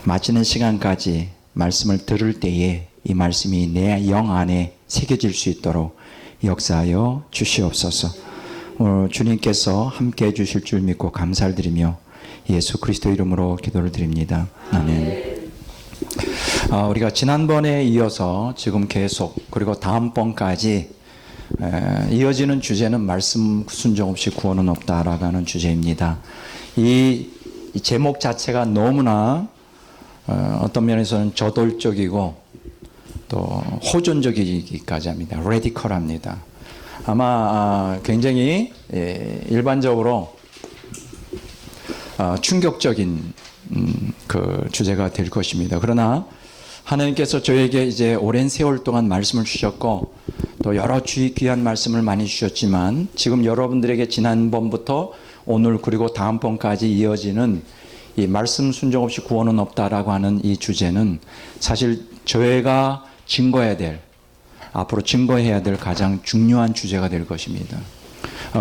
마치는 시간까지 말씀을 들을 때에 이 말씀이 내 영 안에 새겨질 수 있도록 역사하여 주시옵소서. 오늘 주님께서 함께 해주실 줄 믿고 감사를 드리며 예수 그리스도 이름으로 기도를 드립니다. 아멘. 우리가 지난번에 이어서 지금 계속 그리고 다음번까지 이어지는 주제는 말씀 순종 없이 구원은 없다라고 하는 주제입니다. 이 제목 자체가 너무나 어떤 면에서는 저돌적이고 또 호전적이기까지 합니다. 레디컬합니다. 아마 굉장히 일반적으로 충격적인 그 주제가 될 것입니다. 그러나 하나님께서 저에게 이제 오랜 세월 동안 말씀을 주셨고 또 여러 귀한 말씀을 많이 주셨지만 지금 여러분들에게 지난번부터 오늘 그리고 다음번까지 이어지는 이 말씀 순종 없이 구원은 없다라고 하는 이 주제는 사실 저희가 증거해야 될, 앞으로 증거해야 될 가장 중요한 주제가 될 것입니다.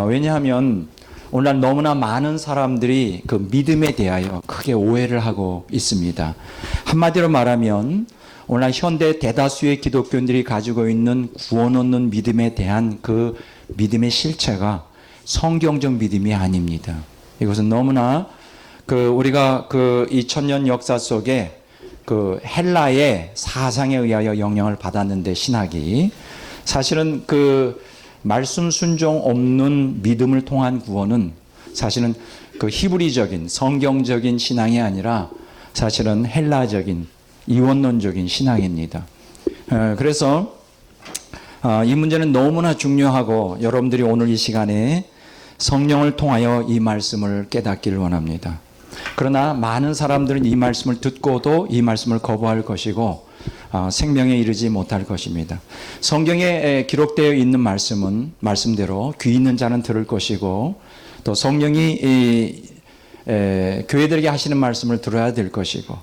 왜냐하면 오늘날 너무나 많은 사람들이 그 믿음에 대하여 크게 오해를 하고 있습니다. 한마디로 말하면 오늘날 현대 대다수의 기독교인들이 가지고 있는 구원 얻는 믿음에 대한 그 믿음의 실체가 성경적 믿음이 아닙니다. 이것은 너무나 우리가 2000년 역사 속에 헬라의 사상에 의하여 영향을 받았는데 신학이 사실은 말씀 순종 없는 믿음을 통한 구원은 사실은 히브리적인 성경적인 신앙이 아니라 사실은 헬라적인 이원론적인 신앙입니다. 그래서 이 문제는 너무나 중요하고 여러분들이 오늘 이 시간에 성령을 통하여 이 말씀을 깨닫기를 원합니다. 그러나 많은 사람들은 이 말씀을 듣고도 이 말씀을 거부할 것이고 생명에 이르지 못할 것입니다. 성경에 기록되어 있는 말씀은 말씀대로 귀 있는 자는 들을 것이고 또 성령이 교회들에게 하시는 말씀을 들어야 될 것이고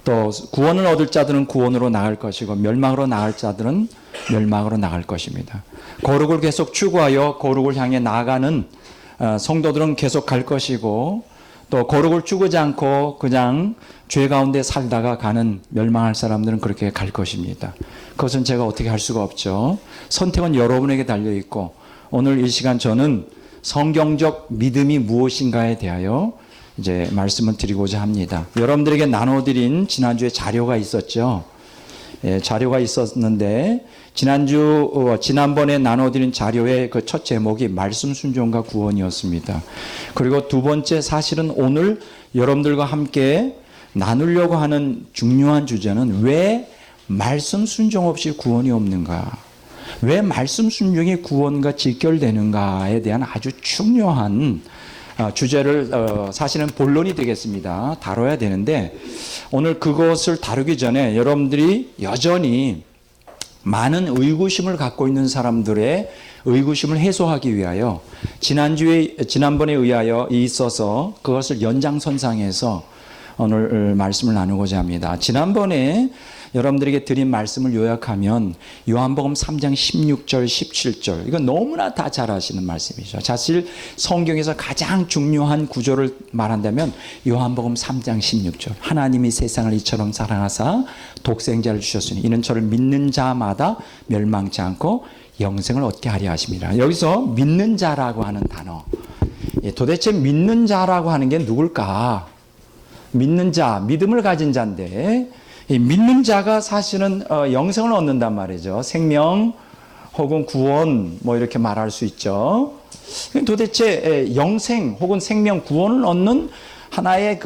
또 구원을 얻을 자들은 구원으로 나갈 것이고 멸망으로 나갈 자들은 멸망으로 나갈 것입니다. 거룩을 계속 추구하여 거룩을 향해 나아가는 성도들은 계속 갈 것이고 또 거룩을 추구하지 않고 그냥 죄 가운데 살다가 가는 멸망할 사람들은 그렇게 갈 것입니다. 그것은 제가 어떻게 할 수가 없죠. 선택은 여러분에게 달려 있고 오늘 이 시간 저는 성경적 믿음이 무엇인가에 대하여 이제 말씀을 드리고자 합니다. 여러분들에게 나눠드린 지난주에 자료가 있었죠. 자료가 있었는데 지난번에 나눠드린 자료의 그 첫 제목이 말씀 순종과 구원이었습니다. 그리고 두 번째 사실은 오늘 여러분들과 함께 나누려고 하는 중요한 주제는 왜 말씀 순종 없이 구원이 없는가? 왜 말씀 순종이 구원과 직결되는가에 대한 아주 중요한 주제를 사실은 본론이 되겠습니다. 다뤄야 되는데 오늘 그것을 다루기 전에 여러분들이 여전히 많은 의구심을 갖고 있는 사람들의 의구심을 해소하기 위하여 지난번에 의하여 있어서 그것을 연장선상에서 오늘 말씀을 나누고자 합니다. 지난번에 여러분들에게 드린 말씀을 요약하면 요한복음 3장 16절 17절 이건 너무나 다 잘 아시는 말씀이죠. 사실 성경에서 가장 중요한 구조를 말한다면 요한복음 3장 16절 하나님이 세상을 이처럼 사랑하사 독생자를 주셨으니 이는 저를 믿는 자마다 멸망치 않고 영생을 얻게 하려 하심이라. 여기서 믿는 자라고 하는 단어, 도대체 믿는 자라고 하는 게 누굴까? 믿는 자, 믿음을 가진 자인데 이 믿는 자가 사실은 영생을 얻는단 말이죠. 생명 혹은 구원 뭐 이렇게 말할 수 있죠. 도대체 영생 혹은 생명 구원을 얻는 하나의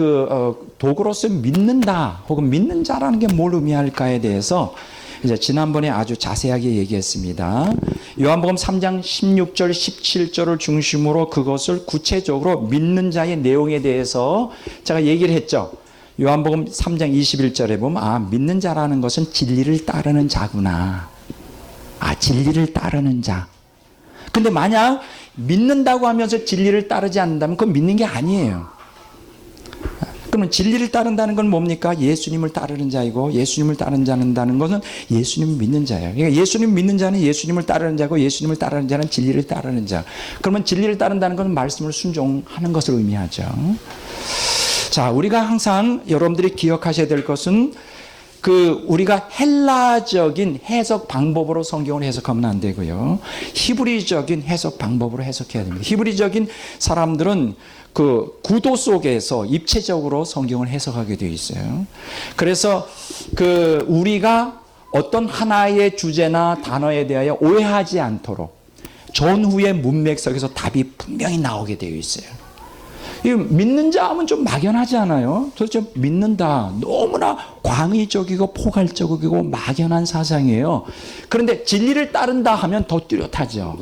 도구로서 믿는다 혹은 믿는 자라는 게 뭘 의미할까에 대해서 이제 지난번에 아주 자세하게 얘기했습니다. 요한복음 3장 16절 17절을 중심으로 그것을 구체적으로 믿는 자의 내용에 대해서 제가 얘기를 했죠. 요한복음 3장 21절에 보면 믿는 자라는 것은 진리를 따르는 자구나. 진리를 따르는 자. 근데 만약 믿는다고 하면서 진리를 따르지 않는다면 그건 믿는 게 아니에요. 그러면 진리를 따른다는 건 뭡니까? 예수님을 따르는 자이고 예수님을 따른다는 것은 예수님을 믿는 자예요. 그러니까 예수님 믿는 자는 예수님을 따르는 자고 예수님을 따르는 자는 진리를 따르는 자. 그러면 진리를 따른다는 것은 말씀을 순종하는 것을 의미하죠. 자, 우리가 항상 여러분들이 기억하셔야 될 것은 우리가 헬라적인 해석 방법으로 성경을 해석하면 안 되고요. 히브리적인 해석 방법으로 해석해야 됩니다. 히브리적인 사람들은 그 구도 속에서 입체적으로 성경을 해석하게 되어 있어요. 그래서 우리가 어떤 하나의 주제나 단어에 대하여 오해하지 않도록 전후의 문맥 속에서 답이 분명히 나오게 되어 있어요. 믿는 자 하면 좀 막연하지 않아요? 도대체 믿는다. 너무나 광의적이고 포괄적이고 막연한 사상이에요. 그런데 진리를 따른다 하면 더 뚜렷하죠.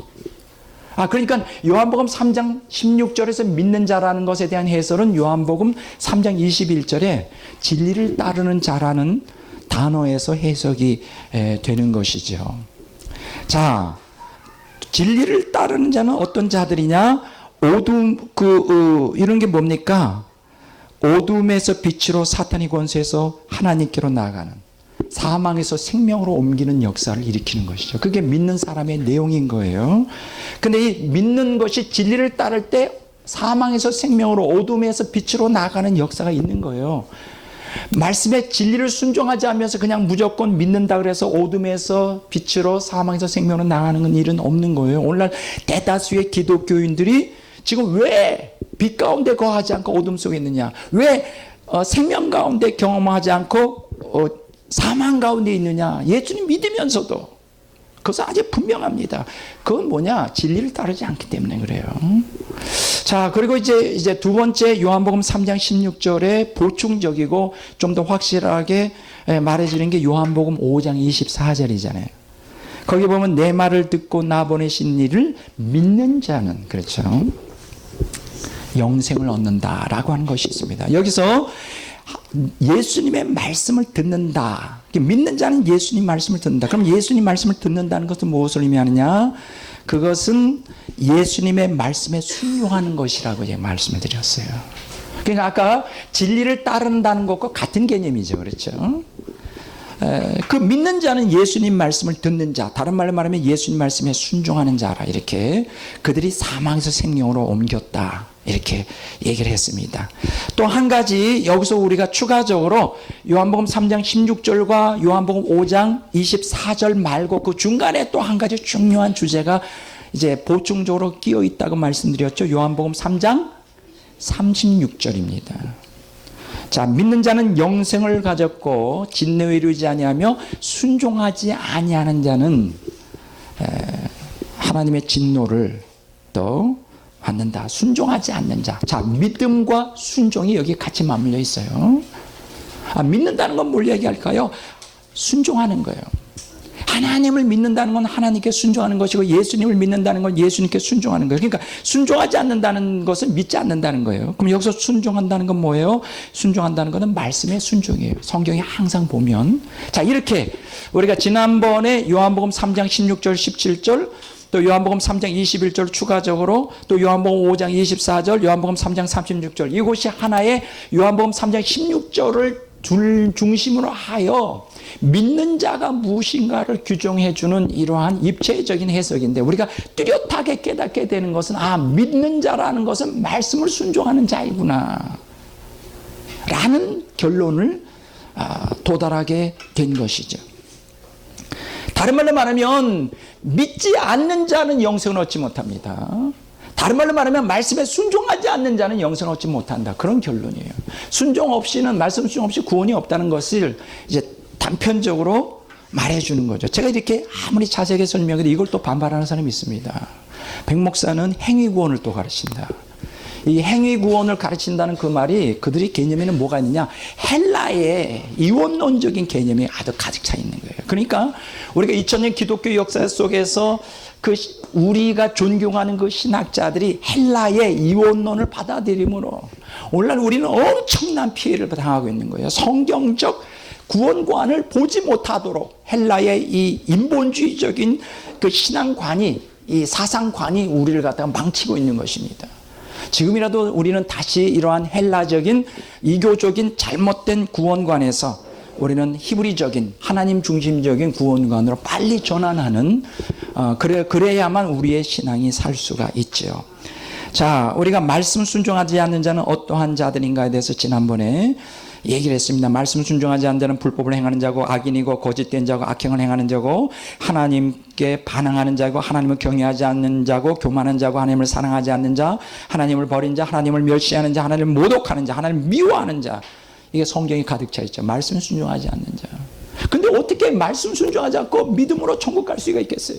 그러니까 요한복음 3장 16절에서 믿는 자라는 것에 대한 해설은 요한복음 3장 21절에 진리를 따르는 자라는 단어에서 해석이 되는 것이죠. 자, 진리를 따르는 자는 어떤 자들이냐? 이런 게 뭡니까? 어둠에서 빛으로 사탄의 권세에서 하나님께로 나아가는, 사망에서 생명으로 옮기는 역사를 일으키는 것이죠. 그게 믿는 사람의 내용인 거예요. 근데 이 믿는 것이 진리를 따를 때 사망에서 생명으로, 어둠에서 빛으로 나아가는 역사가 있는 거예요. 말씀의 진리를 순종하지 않으면서 그냥 무조건 믿는다 그래서 어둠에서 빛으로, 사망에서 생명으로 나가는 일은 없는 거예요. 오늘날 대다수의 기독교인들이 지금 왜 빛 가운데 거하지 않고 어둠 속에 있느냐? 왜 생명 가운데 경험하지 않고 사망 가운데 있느냐? 예수님 믿으면서도. 그것은 아주 분명합니다. 그건 뭐냐? 진리를 따르지 않기 때문에 그래요. 자, 그리고 이제 두 번째 요한복음 3장 16절에 보충적이고 좀 더 확실하게 말해주는 게 요한복음 5장 24절이잖아요. 거기 보면 내 말을 듣고 나 보내신 이를 믿는 자는, 그렇죠, 영생을 얻는다라고 하는 것이 있습니다. 여기서 예수님의 말씀을 듣는다. 믿는 자는 예수님 말씀을 듣는다. 그럼 예수님 말씀을 듣는다는 것은 무엇을 의미하느냐? 그것은 예수님의 말씀에 순종하는 것이라고 제가 말씀을 드렸어요. 그러니까 아까 진리를 따른다는 것과 같은 개념이죠. 그렇죠? 그 믿는 자는 예수님 말씀을 듣는 자, 다른 말로 말하면 예수님 말씀에 순종하는 자라, 이렇게 그들이 사망에서 생명으로 옮겼다, 이렇게 얘기를 했습니다. 또 한 가지 여기서 우리가 추가적으로 요한복음 3장 16절과 요한복음 5장 24절 말고 그 중간에 또 한 가지 중요한 주제가 이제 보충적으로 끼어 있다고 말씀드렸죠. 요한복음 3장 36절입니다. 자, 믿는 자는 영생을 가졌고 진노에 이르지 아니하며 순종하지 아니하는 자는 하나님의 진노를 또 받는다. 순종하지 않는 자. 자, 믿음과 순종이 여기 같이 맞물려 있어요. 믿는다는 건 뭘 얘기할까요? 순종하는 거예요. 하나님을 믿는다는 건 하나님께 순종하는 것이고, 예수님을 믿는다는 건 예수님께 순종하는 거예요. 그러니까 순종하지 않는다는 것은 믿지 않는다는 거예요. 그럼 여기서 순종한다는 건 뭐예요? 순종한다는 것은 말씀의 순종이에요. 성경에 항상 보면. 자, 이렇게 우리가 지난번에 요한복음 3장 16절 17절, 또 요한복음 3장 21절 추가적으로, 또 요한복음 5장 24절, 요한복음 3장 36절, 이곳이 하나의 요한복음 3장 16절을 중심으로 하여 믿는 자가 무엇인가를 규정해 주는 이러한 입체적인 해석인데, 우리가 뚜렷하게 깨닫게 되는 것은 믿는 자라는 것은 말씀을 순종하는 자이구나 라는 결론을 도달하게 된 것이죠. 다른 말로 말하면 믿지 않는 자는 영생을 얻지 못합니다. 다른 말로 말하면 말씀에 순종하지 않는 자는 영생을 얻지 못한다. 그런 결론이에요. 순종 없이는, 말씀 순종 없이 구원이 없다는 것을 이제 단편적으로 말해주는 거죠. 제가 이렇게 아무리 자세하게 설명해도 이걸 또 반발하는 사람이 있습니다. 백 목사는 행위구원을 또 가르친다. 이 행위구원을 가르친다는 그 말이, 그들의 개념에는 뭐가 있느냐? 헬라의 이원론적인 개념이 아주 가득 차 있는 거예요. 그러니까 우리가 2000년 기독교 역사 속에서 우리가 존경하는 그 신학자들이 헬라의 이원론을 받아들임으로 오늘날 우리는 엄청난 피해를 당하고 있는 거예요. 성경적 구원관을 보지 못하도록 헬라의 이 인본주의적인 그 신앙관이, 이 사상관이 우리를 갖다가 망치고 있는 것입니다. 지금이라도 우리는 다시 이러한 헬라적인 이교적인 잘못된 구원관에서 우리는 히브리적인 하나님 중심적인 구원관으로 빨리 전환하는, 그래야만 우리의 신앙이 살 수가 있죠. 자, 우리가 말씀 순종하지 않는 자는 어떠한 자들인가에 대해서 지난번에 얘기를 했습니다. 말씀 순종하지 않는 자는 불법을 행하는 자고 악인이고 거짓된 자고 악행을 행하는 자고 하나님께 반항하는 자고 하나님을 경외하지 않는 자고 교만한 자고 하나님을 사랑하지 않는 자, 하나님을 버린 자, 하나님을 멸시하는 자, 하나님을 모독하는 자, 하나님을 미워하는 자. 이게 성경이 가득 차 있죠. 말씀 순종하지 않는 자. 근데 어떻게 말씀 순종하지 않고 믿음으로 천국 갈 수가 있겠어요?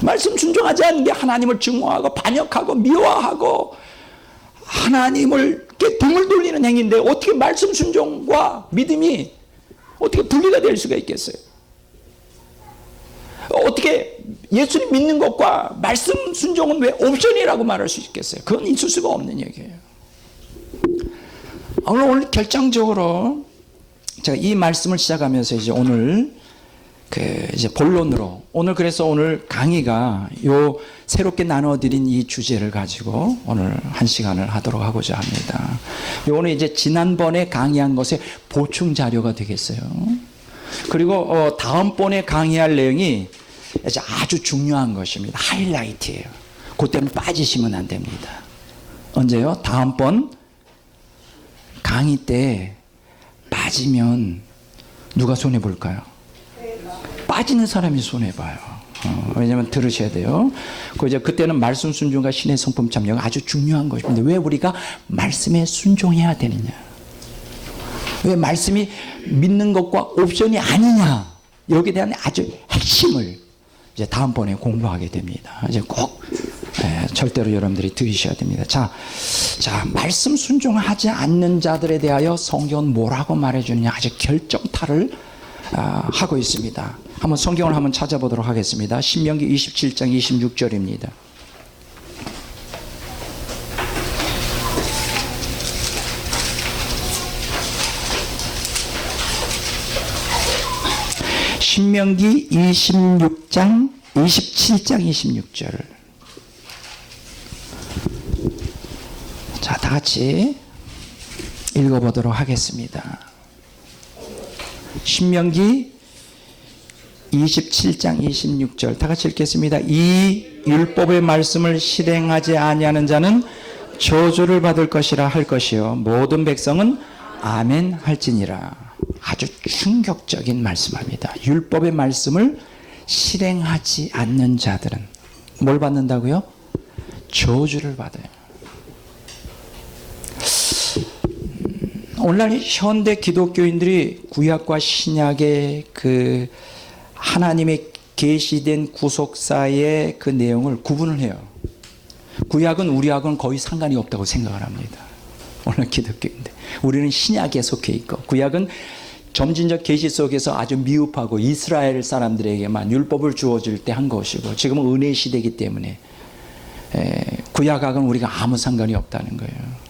말씀 순종하지 않는 게 하나님을 증오하고 반역하고 미워하고 하나님을 등을 돌리는 행위인데 어떻게 말씀 순종과 믿음이 어떻게 분리가 될 수가 있겠어요? 어떻게 예수님 믿는 것과 말씀 순종은 왜 옵션이라고 말할 수 있겠어요? 그건 있을 수가 없는 얘기예요. 오늘 결정적으로 제가 이 말씀을 시작하면서 이제 오늘 이제 본론으로 그래서 오늘 강의가 요 새롭게 나눠드린 이 주제를 가지고 오늘 한 시간을 하도록 하고자 합니다. 요거는 이제 지난번에 강의한 것의 보충 자료가 되겠어요. 그리고 다음번에 강의할 내용이 이제 아주 중요한 것입니다. 하이라이트예요. 그때는 빠지시면 안 됩니다. 언제요? 다음번 강의 때 빠지면 누가 손해 볼까요? 빠지는 사람이 손해봐요. 왜냐하면 들으셔야 돼요. 그때는 말씀 순종과 신의 성품 참여가 아주 중요한 것입니다. 왜 우리가 말씀에 순종해야 되느냐? 왜 말씀이 믿는 것과 옵션이 아니냐? 여기에 대한 아주 핵심을 이제 다음번에 공부하게 됩니다. 이제 꼭 절대로 여러분들이 들으셔야 됩니다. 자, 말씀 순종하지 않는 자들에 대하여 성경은 뭐라고 말해주느냐? 아주 결정타를 하고 있습니다. 한번 성경을 한번 찾아보도록 하겠습니다. 신명기 27장 26절입니다. 신명기 27장 26절. 자, 다 같이 읽어보도록 하겠습니다. 신명기 27장 26절 다 같이 읽겠습니다. 이 율법의 말씀을 실행하지 아니하는 자는 저주를 받을 것이라 할 것이요 모든 백성은 아멘 할지니라. 아주 충격적인 말씀입니다. 율법의 말씀을 실행하지 않는 자들은 뭘 받는다고요? 저주를 받아요. 오늘날 현대 기독교인들이 구약과 신약의 하나님의 계시된 구속사의 그 내용을 구분을 해요. 구약은 우리하고는 거의 상관이 없다고 생각을 합니다. 오늘 기독교인들. 우리는 신약에 속해 있고 구약은 점진적 계시 속에서 아주 미흡하고 이스라엘 사람들에게만 율법을 주어질 때 한 것이고 지금은 은혜 시대이기 때문에 구약하고는 우리가 아무 상관이 없다는 거예요.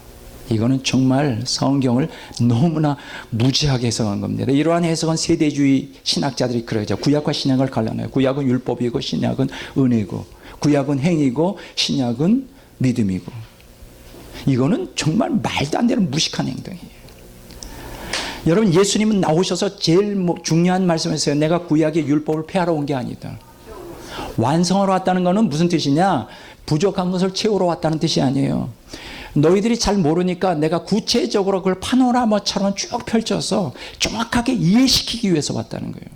이거는 정말 성경을 너무나 무지하게 해석한 겁니다. 이러한 해석은 세대주의 신학자들이 그러죠. 구약과 신약을 갈라놔요. 구약은 율법이고 신약은 은혜고 구약은 행위고 신약은 믿음이고 이거는 정말 말도 안 되는 무식한 행동이에요. 여러분 예수님은 나오셔서 제일 중요한 말씀을 했어요. 내가 구약의 율법을 폐하러 온 게 아니다. 완성하러 왔다는 것은 무슨 뜻이냐? 부족한 것을 채우러 왔다는 뜻이 아니에요. 너희들이 잘 모르니까 내가 구체적으로 그걸 파노라마처럼 쭉 펼쳐서 정확하게 이해시키기 위해서 왔다는 거예요.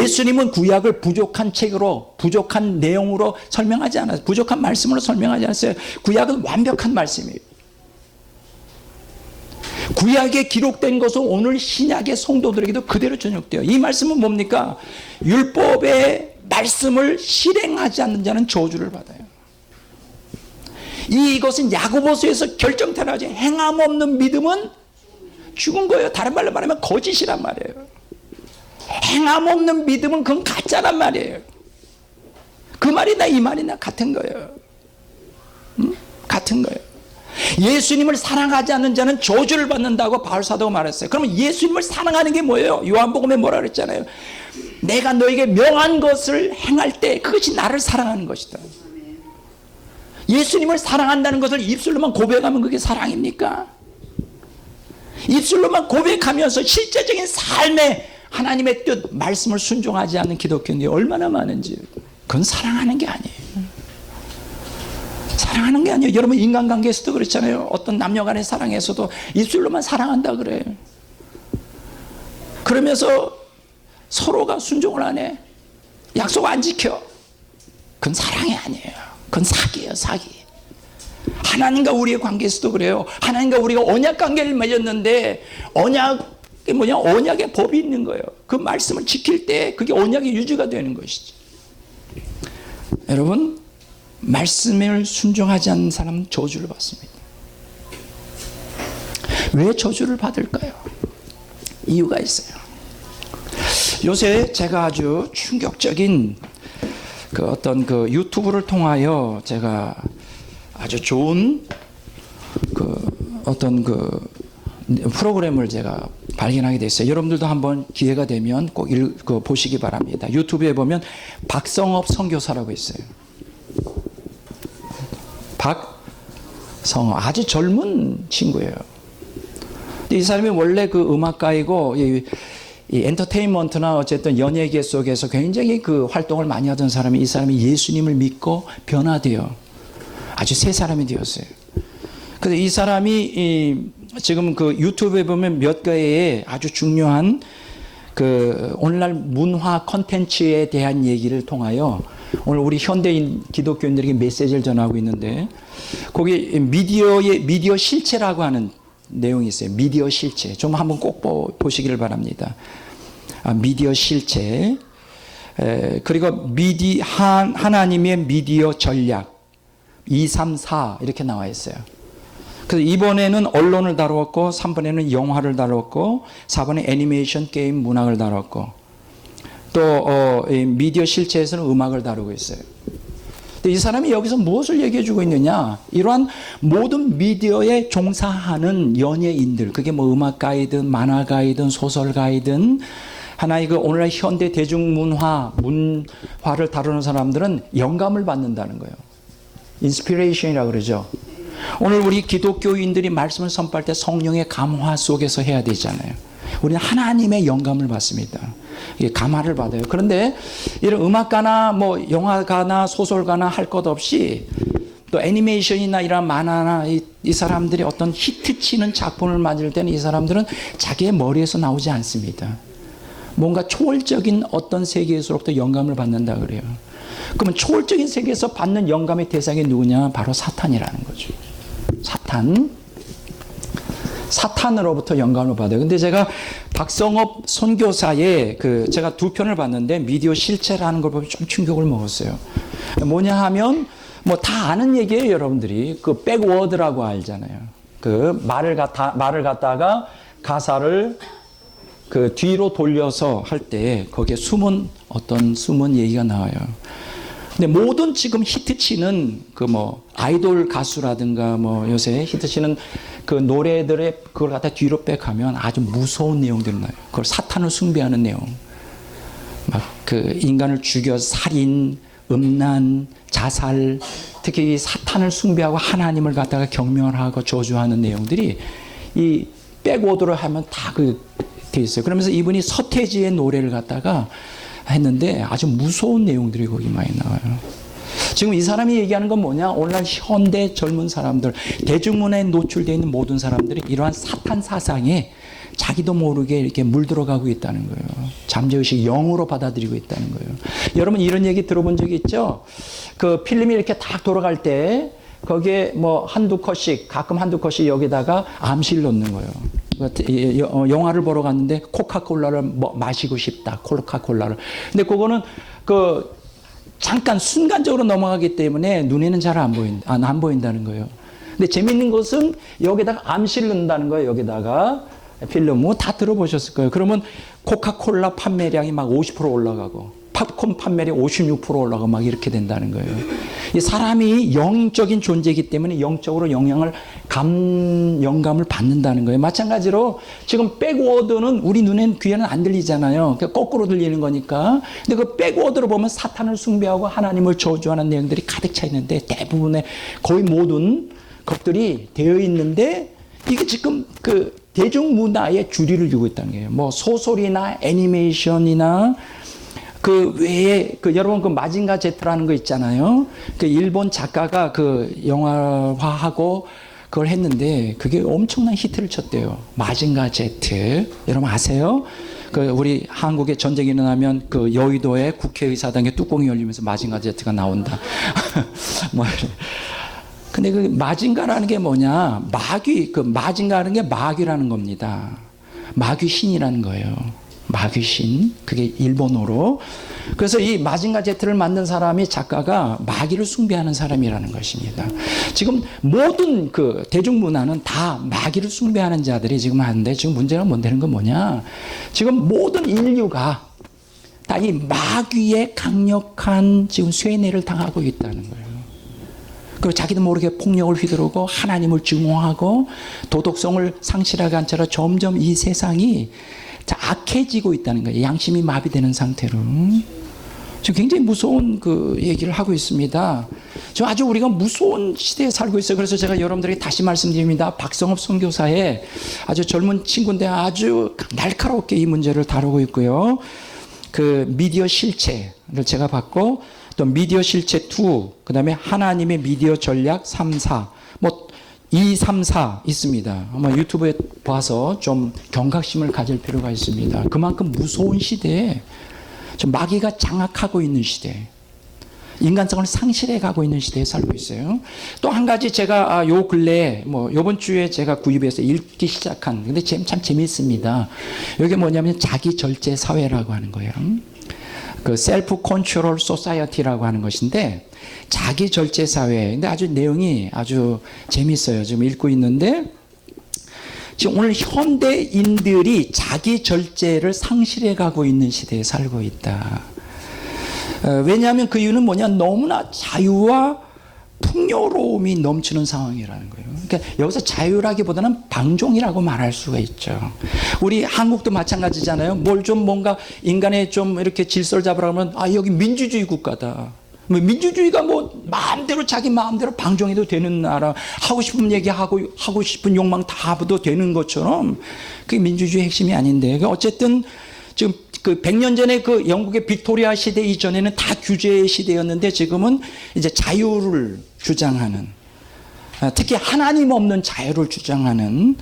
예수님은 구약을 부족한 책으로 부족한 내용으로 설명하지 않았어요. 부족한 말씀으로 설명하지 않았어요. 구약은 완벽한 말씀이에요. 구약에 기록된 것은 오늘 신약의 성도들에게도 그대로 전역돼요. 이 말씀은 뭡니까? 율법의 말씀을 실행하지 않는 자는 저주를 받아요. 이것은 야고보서에서 결정타를 하죠. 행함 없는 믿음은 죽은 거예요. 다른 말로 말하면 거짓이란 말이에요. 행함 없는 믿음은 그건 가짜란 말이에요. 그 말이나 이 말이나 같은 거예요. 같은 거예요. 예수님을 사랑하지 않는 자는 저주를 받는다고 바울사도가 말했어요. 그러면 예수님을 사랑하는 게 뭐예요? 요한복음에 뭐라 그랬잖아요. 내가 너에게 명한 것을 행할 때 그것이 나를 사랑하는 것이다. 예수님을 사랑한다는 것을 입술로만 고백하면 그게 사랑입니까? 입술로만 고백하면서 실제적인 삶에 하나님의 뜻, 말씀을 순종하지 않는 기독교인들이 얼마나 많은지 그건 사랑하는 게 아니에요. 사랑하는 아니요. 여러분 인간관계에서도 그렇잖아요. 어떤 남녀 간의 사랑에서도 입술로만 사랑한다 그래요. 그러면서 서로가 순종을 안 해. 약속 안 지켜. 그건 사랑이 아니에요. 그건 사기예요, 사기. 하나님과 우리의 관계에서도 그래요. 하나님과 우리가 언약 관계를 맺었는데 언약이 뭐냐? 언약의 법이 있는 거예요. 그 말씀을 지킬 때 그게 언약의 유지가 되는 것이죠. 여러분, 말씀을 순종하지 않는 사람은 저주를 받습니다. 왜 저주를 받을까요? 이유가 있어요. 요새 제가 아주 충격적인 그 어떤 그 유튜브를 통하여 제가 아주 좋은 그 어떤 그 프로그램을 제가 발견하게 됐어요. 여러분들도 한번 기회가 되면 꼭 보시기 바랍니다. 유튜브에 보면 박성업 선교사라고 있어요. 박성업, 아주 젊은 친구예요. 이 사람이 원래 그 음악가이고 이 엔터테인먼트나 어쨌든 연예계 속에서 굉장히 그 활동을 많이 하던 사람이, 이 사람이 예수님을 믿고 변화되어 아주 새 사람이 되었어요. 그래서 이 사람이 지금 그 유튜브에 보면 몇 개의 아주 중요한 그 오늘날 문화 콘텐츠에 대한 얘기를 통하여 오늘 우리 현대인 기독교인들에게 메시지를 전하고 있는데, 거기 미디어 실체라고 하는 내용이 있어요. 미디어 실체. 좀 한번 꼭 보시기를 바랍니다. 미디어 실체. 그리고 하나님의 미디어 전략 234 이렇게 나와 있어요. 그래서 이번에는 언론을 다루었고, 3번에는 영화를 다루었고, 4번에 애니메이션 게임 문학을 다루었고, 또 미디어 실체에서는 음악을 다루고 있어요. 이 사람이 여기서 무엇을 얘기해 주고 있느냐? 이러한 모든 미디어에 종사하는 연예인들, 그게 뭐 음악가이든 만화가이든 소설가이든 하나의 그 오늘날 현대 대중문화를 다루는 사람들은 영감을 받는다는 거예요. 인스피레이션이라고 그러죠. 오늘 우리 기독교인들이 말씀을 선포할 때 성령의 감화 속에서 해야 되잖아요. 우리는 하나님의 영감을 받습니다. 감화를 받아요. 그런데 이런 음악가나 뭐 영화가나 소설가나 할 것 없이 또 애니메이션이나 이런 만화나 이 사람들이 어떤 히트치는 작품을 만들 때는 이 사람들은 자기의 머리에서 나오지 않습니다. 뭔가 초월적인 어떤 세계에서부터 영감을 받는다 그래요. 그러면 초월적인 세계에서 받는 영감의 대상이 누구냐? 바로 사탄이라는 거죠. 사탄으로부터 영감을 받아요. 근데 제가 박성업 선교사의 제가 두 편을 봤는데 미디어 실체라는 걸 보면 좀 충격을 먹었어요. 뭐냐 하면 뭐 다 아는 얘기예요, 여러분들이. 그 백워드라고 알잖아요. 그 말을 갖다가 가사를 그 뒤로 돌려서 할 때 거기에 숨은 얘기가 나와요. 근데 모든 지금 히트치는 그 뭐 아이돌 가수라든가 뭐 요새 히트치는 그 노래들의 그걸 갖다 뒤로 백하면 아주 무서운 내용들이 나요. 그걸 사탄을 숭배하는 내용. 막 그 인간을 죽여 살인, 음란, 자살, 특히 이 사탄을 숭배하고 하나님을 갖다가 경멸하고 저주하는 내용들이 이 백워드로 하면 다 돼 있어요. 그러면서 이분이 서태지의 노래를 갖다가 했는데 아주 무서운 내용들이 거기 많이 나와요. 지금 이 사람이 얘기하는 건 뭐냐? 오늘날 현대 젊은 사람들, 대중문화에 노출되어 있는 모든 사람들이 이러한 사탄 사상에 자기도 모르게 이렇게 물들어가고 있다는 거예요. 잠재의식 영으로 받아들이고 있다는 거예요. 여러분 이런 얘기 들어본 적이 있죠? 그 필름이 이렇게 딱 돌아갈 때 거기에 뭐 가끔 한두 컷씩 여기다가 암시를 넣는 거예요. 영화를 보러 갔는데 코카콜라를 마시고 싶다. 코카콜라를. 근데 그거는 잠깐 순간적으로 넘어가기 때문에 눈에는 잘 안 보인다는 거예요. 근데 재밌는 것은 여기다가 암시를 넣는다는 거예요. 여기다가 필름 다 들어보셨을 거예요. 그러면 코카콜라 판매량이 막 50% 올라가고 팝콘 판매량이 56% 올라가고 막 이렇게 된다는 거예요. 이 사람이 영적인 존재이기 때문에 영적으로 영감을 받는다는 거예요. 마찬가지로 지금 백워드는 우리 눈엔 귀에는 안 들리잖아요. 거꾸로 들리는 거니까. 근데 그 백워드로 보면 사탄을 숭배하고 하나님을 저주하는 내용들이 가득 차 있는데 대부분의 거의 모든 것들이 되어 있는데 이게 지금 대중문화에 주리를 주고 있다는 거예요. 뭐 소설이나 애니메이션이나 그 외에 여러분 그 마징가 제트라는 거 있잖아요. 그 일본 작가가 그 영화화하고 그걸 했는데 그게 엄청난 히트를 쳤대요. 마징가 제트. 여러분 아세요? 그 우리 한국에 전쟁이 일어나면 그 여의도의 국회의사당에 뚜껑이 열리면서 마징가 제트가 나온다. 뭐 근데 그 마징가라는 게 뭐냐? 마귀, 그 마징가라는 게 마귀라는 겁니다. 마귀 신이라는 거예요. 마귀 신. 그게 일본어로. 그래서 이 마징가 제트를 만든 사람이 작가가 마귀를 숭배하는 사람이라는 것입니다. 지금 모든 그 대중문화는 다 마귀를 숭배하는 자들이 지금 하는데 지금 문제가 뭔다는 건 뭐냐? 지금 모든 인류가 다 이 마귀의 강력한 지금 쇠뇌를 당하고 있다는 거예요. 그리고 자기도 모르게 폭력을 휘두르고 하나님을 증오하고 도덕성을 상실하게 한 채로 점점 이 세상이 악해지고 있다는 거예요. 양심이 마비되는 상태로. 지금 굉장히 무서운 그 얘기를 하고 있습니다. 지금 아주 우리가 무서운 시대에 살고 있어요. 그래서 제가 여러분들에게 다시 말씀드립니다. 박성업 선교사의 아주 젊은 친구인데 아주 날카롭게 이 문제를 다루고 있고요. 그 미디어 실체를 제가 봤고 또 미디어 실체 2, 그 다음에 하나님의 미디어 전략 3, 4, 뭐 2, 3, 4 있습니다. 아마 유튜브에 봐서 좀 경각심을 가질 필요가 있습니다. 그만큼 무서운 시대에 좀 마귀가 장악하고 있는 시대, 인간성을 상실해 가고 있는 시대에 살고 있어요. 또 한 가지 제가 요 근래에 뭐 요번 주에 제가 구입해서 읽기 시작한, 근데 참 재미있습니다. 이게 뭐냐면 자기 절제 사회라고 하는 거예요. 그 셀프 컨트롤 소사이어티라고 하는 것인데 자기 절제 사회. 근데 아주 내용이 아주 재밌어요. 지금 읽고 있는데 지금 오늘 현대인들이 자기 절제를 상실해 가고 있는 시대에 살고 있다. 왜냐하면 그 이유는 뭐냐? 너무나 자유와 풍요로움이 넘치는 상황이라는 거예요. 그러니까 여기서 자유라기보다는 방종이라고 말할 수가 있죠. 우리 한국도 마찬가지잖아요. 뭘 좀 뭔가 인간의 좀 이렇게 질서를 잡으라 하면 여기 민주주의 국가다. 뭐 민주주의가 뭐 마음대로 자기 마음대로 방종해도 되는 나라, 하고 싶은 얘기하고 하고 싶은 욕망 다 해도 되는 것처럼 그게 민주주의 핵심이 아닌데, 어쨌든 지금 그 100년 전에 그 영국의 빅토리아 시대 이전에는 다 규제의 시대였는데 지금은 이제 자유를 주장하는, 특히 하나님 없는 자유를 주장하는,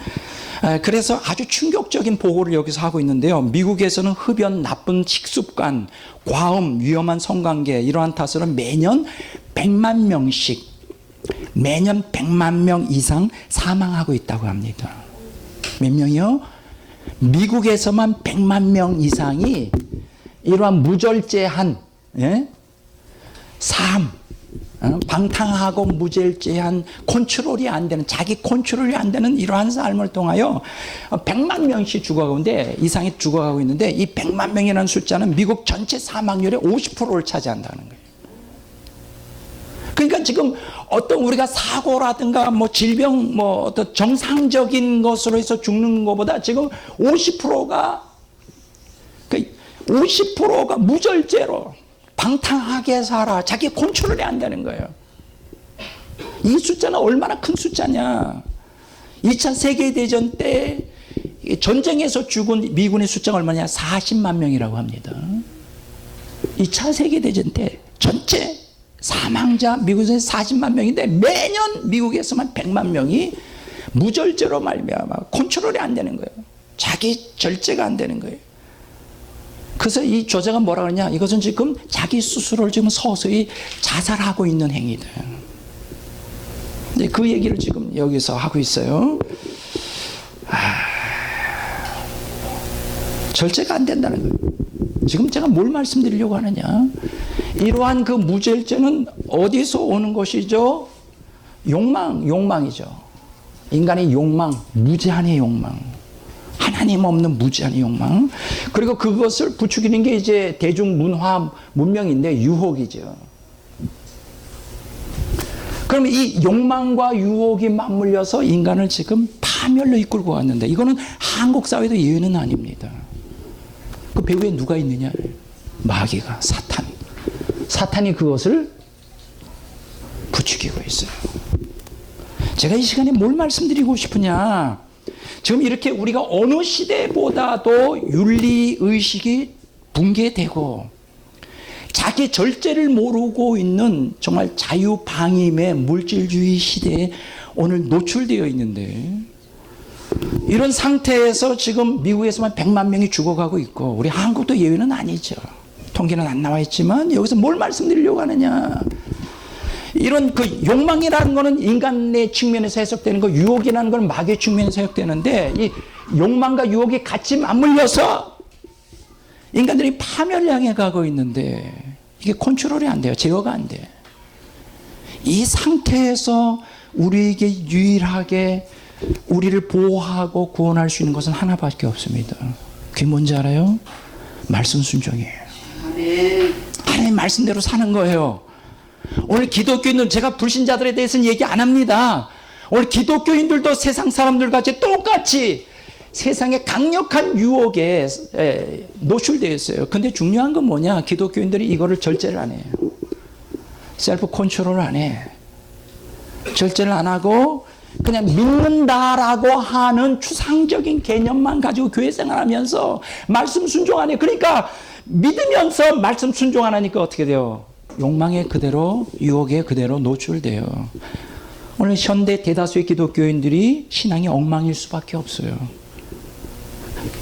그래서 아주 충격적인 보고를 여기서 하고 있는데요. 미국에서는 흡연, 나쁜 식습관, 과음, 위험한 성관계 이러한 탓으로 매년 100만 명씩, 매년 100만 명 이상 사망하고 있다고 합니다. 몇 명이요? 미국에서만 100만 명 이상이 이러한 무절제한 삶, 방탕하고 무절제한 컨트롤이 안 되는, 자기 컨트롤이 안 되는 이러한 삶을 통하여 100만 명씩 죽어가는데, 이상이 죽어가고 있는데, 이 100만 명이라는 숫자는 미국 전체 사망률의 50%를 차지한다는 거예요. 그러니까 지금 어떤 우리가 사고라든가 뭐 질병, 뭐 어떤 정상적인 것으로 해서 죽는 것보다 지금 50%가 무절제로 방탕하게 살아. 자기 컨트롤이 안 되는 거예요. 이 숫자는 얼마나 큰 숫자냐. 2차 세계대전 때 전쟁에서 죽은 미군의 숫자가 얼마냐? 40만 명이라고 합니다. 2차 세계대전 때 전체 사망자 미국에서 40만 명인데 매년 미국에서만 100만 명이 무절제로 말미암아 컨트롤이 안 되는 거예요. 자기 절제가 안 되는 거예요. 그래서 이 저자가 뭐라 그러냐? 이것은 지금 자기 스스로를 지금 서서히 자살하고 있는 행위다. 근데 그 얘기를 지금 여기서 하고 있어요. 절제가 안 된다는 거예요. 지금 제가 뭘 말씀드리려고 하느냐? 이러한 그 무절제는 어디서 오는 것이죠? 욕망이죠. 인간의 욕망, 무제한의 욕망. 하나님 없는 무제한의 욕망. 그리고 그것을 부추기는 게 이제 대중문화 문명인데 유혹이죠. 그럼 이 욕망과 유혹이 맞물려서 인간을 지금 파멸로 이끌고 왔는데, 이거는 한국 사회도 예외는 아닙니다. 그 배후에 누가 있느냐? 마귀가, 사탄이 그것을 부추기고 있어요. 제가 이 시간에 뭘 말씀드리고 싶으냐? 지금 이렇게 우리가 어느 시대보다도 윤리의식이 붕괴되고 자기 절제를 모르고 있는 정말 자유방임의 물질주의 시대에 오늘 노출되어 있는데, 이런 상태에서 지금 미국에서만 100만 명이 죽어가고 있고, 우리 한국도 예외는 아니죠. 통계는 안 나와 있지만 여기서 뭘 말씀드리려고 하느냐, 이런 그 욕망이라는 거는 인간의 측면에서 해석되는 거, 유혹이라는 건 마귀의 측면에서 해석되는데, 이 욕망과 유혹이 같이 맞물려서 인간들이 파멸을 향해 가고 있는데 이게 컨트롤이 안 돼요. 제어가 안 돼. 이 상태에서 우리에게 유일하게 우리를 보호하고 구원할 수 있는 것은 하나밖에 없습니다. 그게 뭔지 알아요? 말씀 순종이에요. 하나님 말씀대로 사는 거예요. 오늘 기독교인들, 제가 불신자들에 대해서는 얘기 안 합니다. 오늘 기독교인들도 세상 사람들 같이 똑같이 세상의 강력한 유혹에 노출되어 있어요. 근데 중요한 건 뭐냐? 기독교인들이 이거를 절제를 안 해요. 셀프 컨트롤을 안 해. 절제를 안 하고 그냥 믿는다라고 하는 추상적인 개념만 가지고 교회 생활하면서 말씀 순종 안 해. 그러니까 믿으면서 말씀 순종 안 하니까 어떻게 돼요? 욕망에 그대로, 유혹에 그대로 노출돼요. 오늘 현대 대다수의 기독교인들이 신앙이 엉망일 수밖에 없어요.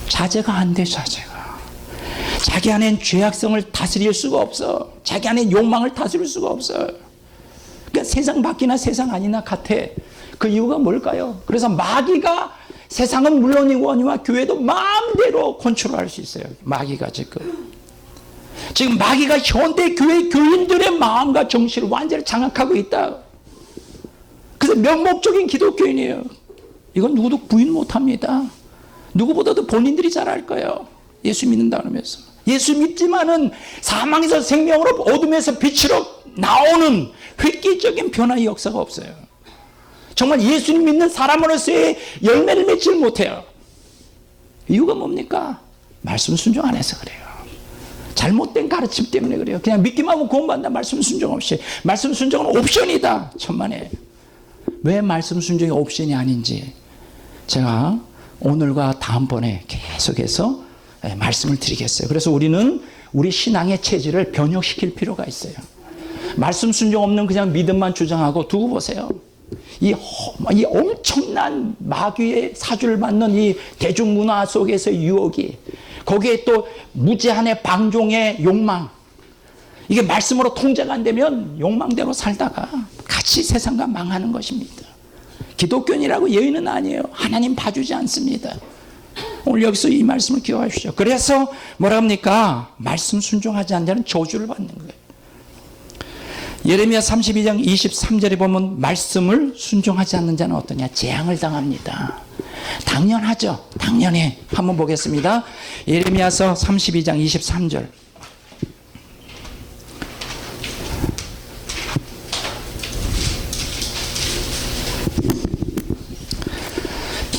자제가 안 돼, 자제가. 자기 안엔 죄악성을 다스릴 수가 없어. 자기 안엔 욕망을 다스릴 수가 없어. 그러니까 세상 밖이나 세상 아니나 같아. 그 이유가 뭘까요? 그래서 마귀가 세상은 물론이거니와 교회도 마음대로 컨트롤할 수 있어요. 마귀가 지금 마귀가 현대 교회 교인들의 마음과 정신을 완전히 장악하고 있다. 그래서 명목적인 기독교인이에요. 이건 누구도 부인 못합니다. 누구보다도 본인들이 잘 알 거예요. 예수 믿는다 그러면서. 예수 믿지만은 사망에서 생명으로, 어둠에서 빛으로 나오는 획기적인 변화의 역사가 없어요. 정말 예수님 믿는 사람으로서의 열매를 맺지 못해요. 이유가 뭡니까? 말씀 순종 안 해서 그래요. 잘못된 가르침 때문에 그래요. 그냥 믿기만 하고 구원받는다. 말씀 순종 없이. 말씀 순종은 옵션이다. 천만에. 왜 말씀 순종이 옵션이 아닌지 제가 오늘과 다음번에 계속해서 말씀을 드리겠어요. 그래서 우리는 우리 신앙의 체질을 변혁시킬 필요가 있어요. 말씀 순종 없는 그냥 믿음만 주장하고 두고 보세요. 이 엄청난 마귀의 사주를 받는 이 대중문화 속에서 유혹이, 거기에 또 무제한의 방종의 욕망, 이게 말씀으로 통제가 안 되면 욕망대로 살다가 같이 세상과 망하는 것입니다. 기독교인이라고 예의는 아니에요. 하나님 봐주지 않습니다. 오늘 여기서 이 말씀을 기억하십시오. 그래서 뭐라 합니까? 말씀 순종하지 않는 자는 저주를 받는 거예요. 예레미야 32장 23절에 보면 말씀을 순종하지 않는 자는 어떠냐? 재앙을 당합니다. 당연하죠. 당연해. 한번 보겠습니다. 예레미야서 32장 23절.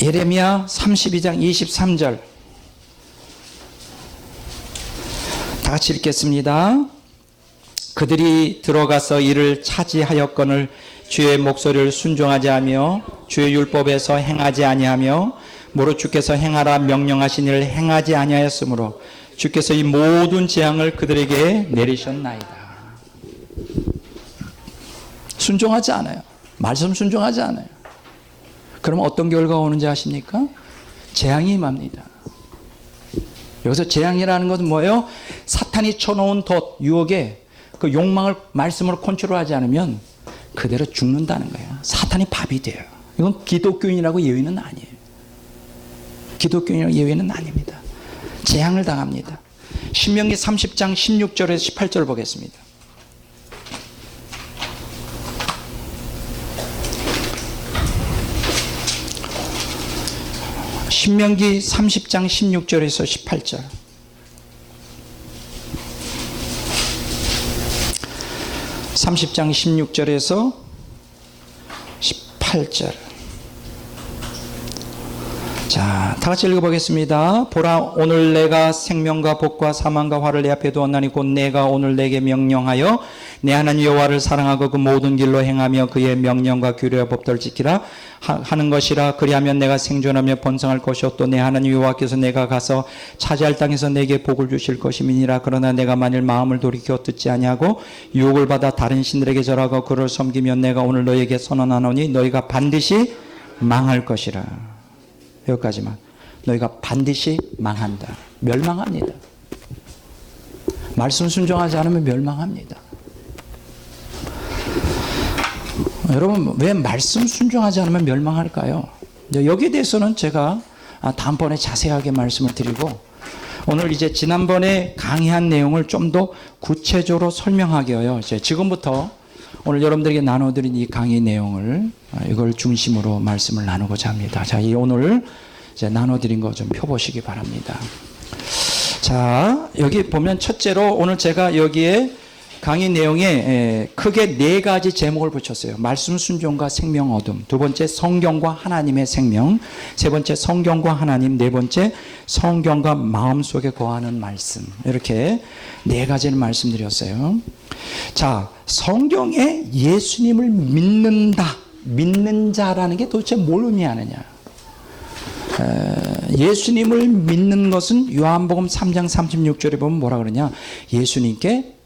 예레미야 32장 23절. 다 같이 읽겠습니다. 그들이 들어가서 이를 차지하였거늘 주의 목소리를 순종하지 하며 주의 율법에서 행하지 아니하며 모로 주께서 행하라 명령하신 일을 행하지 아니하였으므로 주께서 이 모든 재앙을 그들에게 내리셨나이다. 순종하지 않아요. 말씀 순종하지 않아요. 그럼 어떤 결과가 오는지 아십니까? 재앙이 임합니다. 여기서 재앙이라는 것은 뭐예요? 사탄이 쳐놓은 덫, 유혹에 그 욕망을 말씀으로 컨트롤하지 않으면 그대로 죽는다는 거예요. 사탄이 밥이 돼요. 이건 기독교인이라고 예외는 아니에요. 기독교인이라고 예외는 아닙니다. 재앙을 당합니다. 신명기 30장 16절에서 18절 보겠습니다. 신명기 30장 16절에서 18절. (30장 16절에서 18절) 자, 다 같이 읽어보겠습니다. 보라, 오늘 내가 생명과 복과 사망과 화를 내 앞에 두었나니 곧 내가 오늘 내게 명령하여 내 하나님 여호와를 사랑하고 그 모든 길로 행하며 그의 명령과 규례와 법도를 지키라 하는 것이라. 그리하면 내가 생존하며 번성할 것이요 또 내 하나님 여호와께서 내가 가서 차지할 땅에서 내게 복을 주실 것임이니라. 그러나 내가 만일 마음을 돌이켜 듣지 아니하고 유혹을 받아 다른 신들에게 절하고 그를 섬기면 내가 오늘 너희에게 선언하노니 너희가 반드시 망할 것이라. 여기까지만. 너희가 반드시 망한다. 멸망합니다. 말씀 순종하지 않으면 멸망합니다. 여러분, 왜 말씀 순종하지 않으면 멸망할까요? 여기에 대해서는 제가 다음번에 자세하게 말씀을 드리고, 오늘 이제 지난번에 강의한 내용을 좀 더 구체적으로 설명하기 위하여 지금부터 오늘 여러분들에게 나눠드린 이 강의 내용을 이걸 중심으로 말씀을 나누고자 합니다. 자, 이 오늘 이제 나눠드린 거 좀 펴보시기 바랍니다. 자, 여기 보면 첫째로 오늘 제가 여기에 강의 내용에 크게 4가지 제목을 붙였어요. 말씀 순종과 생명 얻음. 두 번째, 성경과 하나님의 생명. 세 번째, 성경과 하나님. 네 번째, 성경과 마음속에 거하는 말씀. 이렇게 4가지를 말씀드렸어요. 자, 성경에 예수님을 믿는다, 믿는 자라는 게 도대체 뭘 의미하느냐. 예수님을 믿는 것은 요한복음 3장 36절에 보면 뭐라 그러냐. 예수님께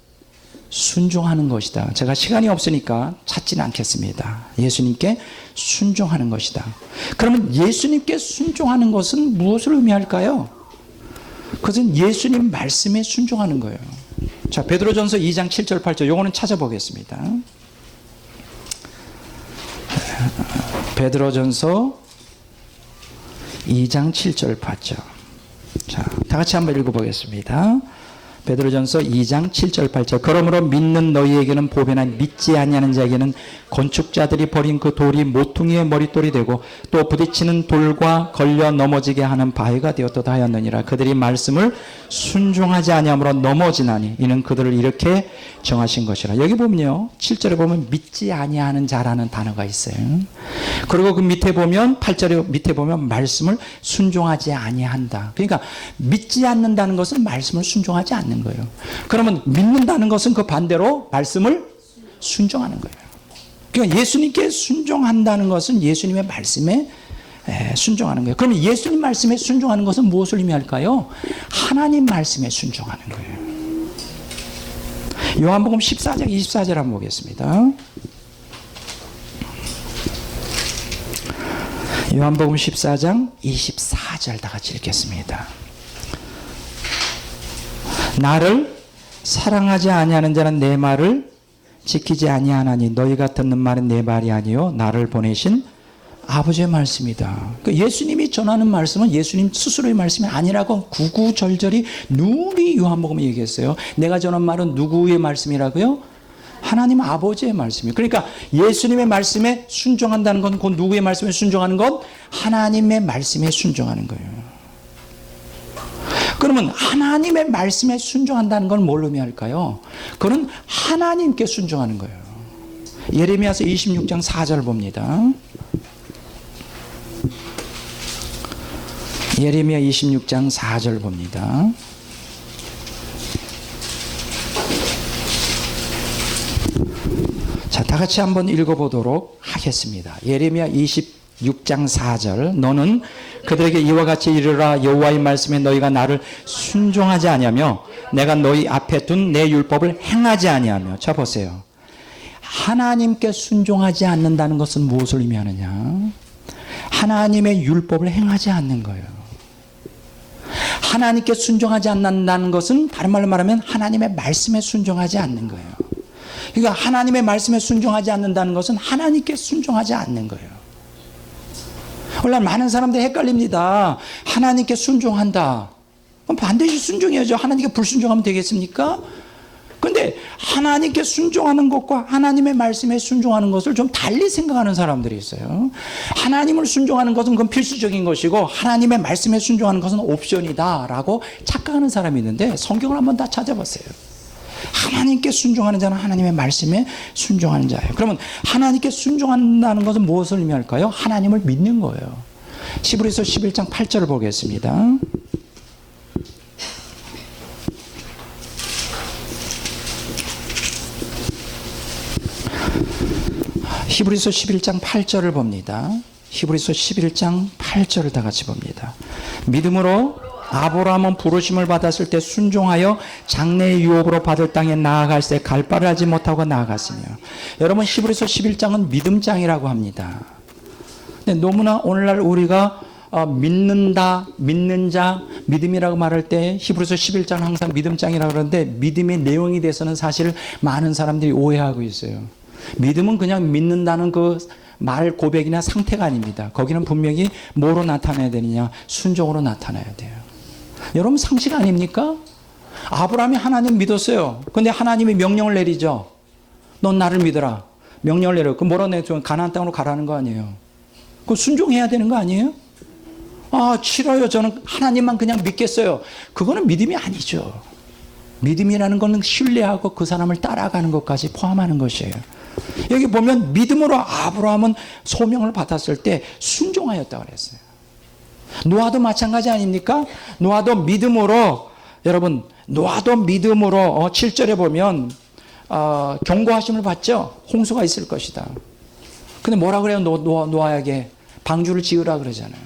순종하는 것이다. 제가 시간이 없으니까 찾지는 않겠습니다. 예수님께 순종하는 것이다. 그러면 예수님께 순종하는 것은 무엇을 의미할까요? 그것은 예수님 말씀에 순종하는 거예요. 자, 베드로전서 2장 7절 8절 요거는 찾아보겠습니다. 베드로전서 2장 7절 8절. 자, 다 같이 한번 읽어보겠습니다. 베드로전서 2장 7절 8절. 그러므로 믿는 너희에게는 보배나 믿지 아니하는 자에게는 건축자들이 버린 그 돌이 모퉁이의 머릿돌이 되고 또 부딪히는 돌과 걸려 넘어지게 하는 바위가 되었도다 하였느니라. 그들이 말씀을 순종하지 아니함으로 넘어지나니 이는 그들을 이렇게 정하신 것이라. 여기 보면요, 7절에 보면 믿지 아니하는 자라는 단어가 있어요. 그리고 그 밑에 보면 8절에 밑에 보면 말씀을 순종하지 아니한다. 그러니까 믿지 않는다는 것은 말씀을 순종하지 않는 거예요. 그러면 믿는다는 것은 그 반대로 말씀을 순종하는 거예요. 그러니까 예수님께 순종한다는 것은 예수님의 말씀에 순종하는 거예요. 그러면 예수님 말씀에 순종하는 것은 무엇을 의미할까요? 하나님 말씀에 순종하는 거예요. 요한복음 14장 24절 한번 보겠습니다. 요한복음 14장 24절 다 같이 읽겠습니다. 나를 사랑하지 아니하는 자는 내 말을 지키지 아니하나니 너희가 듣는 말은 내 말이 아니요 나를 보내신 아버지의 말씀이다. 그러니까 예수님이 전하는 말씀은 예수님 스스로의 말씀이 아니라고 구구절절히 누누이 요한복음에 얘기했어요. 내가 전한 말은 누구의 말씀이라고요? 하나님 아버지의 말씀이에요. 그러니까 예수님의 말씀에 순종한다는 건 그 누구의 말씀에 순종하는 건 하나님의 말씀에 순종하는 거예요. 그러면 하나님의 말씀에 순종한다는 건 뭘 의미할까요? 그건 하나님께 순종하는 거예요. 예레미야서 26장 4절 봅니다. 예레미야 26장 4절 봅니다. 자, 다 같이 한번 읽어보도록 하겠습니다. 예레미야 26장 4절. 너는 그들에게 이와 같이 이르라. 여호와의 말씀에 너희가 나를 순종하지 아니하며 내가 너희 앞에 둔 내 율법을 행하지 아니하며. 자, 보세요. 하나님께 순종하지 않는다는 것은 무엇을 의미하느냐? 하나님의 율법을 행하지 않는 거예요. 하나님께 순종하지 않는다는 것은 다른 말로 말하면 하나님의 말씀에 순종하지 않는 거예요. 그러니까 하나님의 말씀에 순종하지 않는다는 것은 하나님께 순종하지 않는 거예요. 원래 많은 사람들이 헷갈립니다. 하나님께 순종한다. 그럼 반드시 순종해야죠. 하나님께 불순종하면 되겠습니까? 그런데 하나님께 순종하는 것과 하나님의 말씀에 순종하는 것을 좀 달리 생각하는 사람들이 있어요. 하나님을 순종하는 것은 그건 필수적인 것이고 하나님의 말씀에 순종하는 것은 옵션이다 라고 착각하는 사람이 있는데 성경을 한번 다 찾아봤어요. 하나님께 순종하는 자는 하나님의 말씀에 순종하는 자예요. 그러면 하나님께 순종한다는 것은 무엇을 의미할까요? 하나님을 믿는 거예요. 히브리서 11장 8절을 보겠습니다. 히브리서 11장 8절을 봅니다. 히브리서 11장 8절을 다 같이 봅니다. 믿음으로 아브라함은 부르심을 받았을 때 순종하여 장래의 유업으로 받을 땅에 나아갈 때 갈 바를 알지 못하고 나아갔으며. 여러분, 히브리서 11장은 믿음장이라고 합니다. 근데 너무나 오늘날 우리가 믿는다, 믿는 자, 믿음이라고 말할 때 히브리서 11장 항상 믿음장이라고 그러는데, 믿음의 내용에 대해서는 사실 많은 사람들이 오해하고 있어요. 믿음은 그냥 믿는다는 그 말 고백이나 상태가 아닙니다. 거기는 분명히 뭐로 나타나야 되느냐? 순종으로 나타나야 돼요. 여러분, 상식 아닙니까? 아브라함이 하나님 믿었어요. 근데 하나님이 명령을 내리죠. 넌 나를 믿어라. 명령을 내려. 그 뭐라 내죠? 가나안 땅으로 가라는 거 아니에요. 그 순종해야 되는 거 아니에요? 아, 싫어요. 저는 하나님만 그냥 믿겠어요. 그거는 믿음이 아니죠. 믿음이라는 것은 신뢰하고 그 사람을 따라가는 것까지 포함하는 것이에요. 여기 보면 믿음으로 아브라함은 소명을 받았을 때 순종하였다고 그랬어요. 노아도 마찬가지 아닙니까? 노아도 믿음으로, 여러분, 노아도 믿음으로 7절에 보면 경고하심을 받죠. 홍수가 있을 것이다. 근데 뭐라 그래요? 노아에게 방주를 지으라 그러잖아요.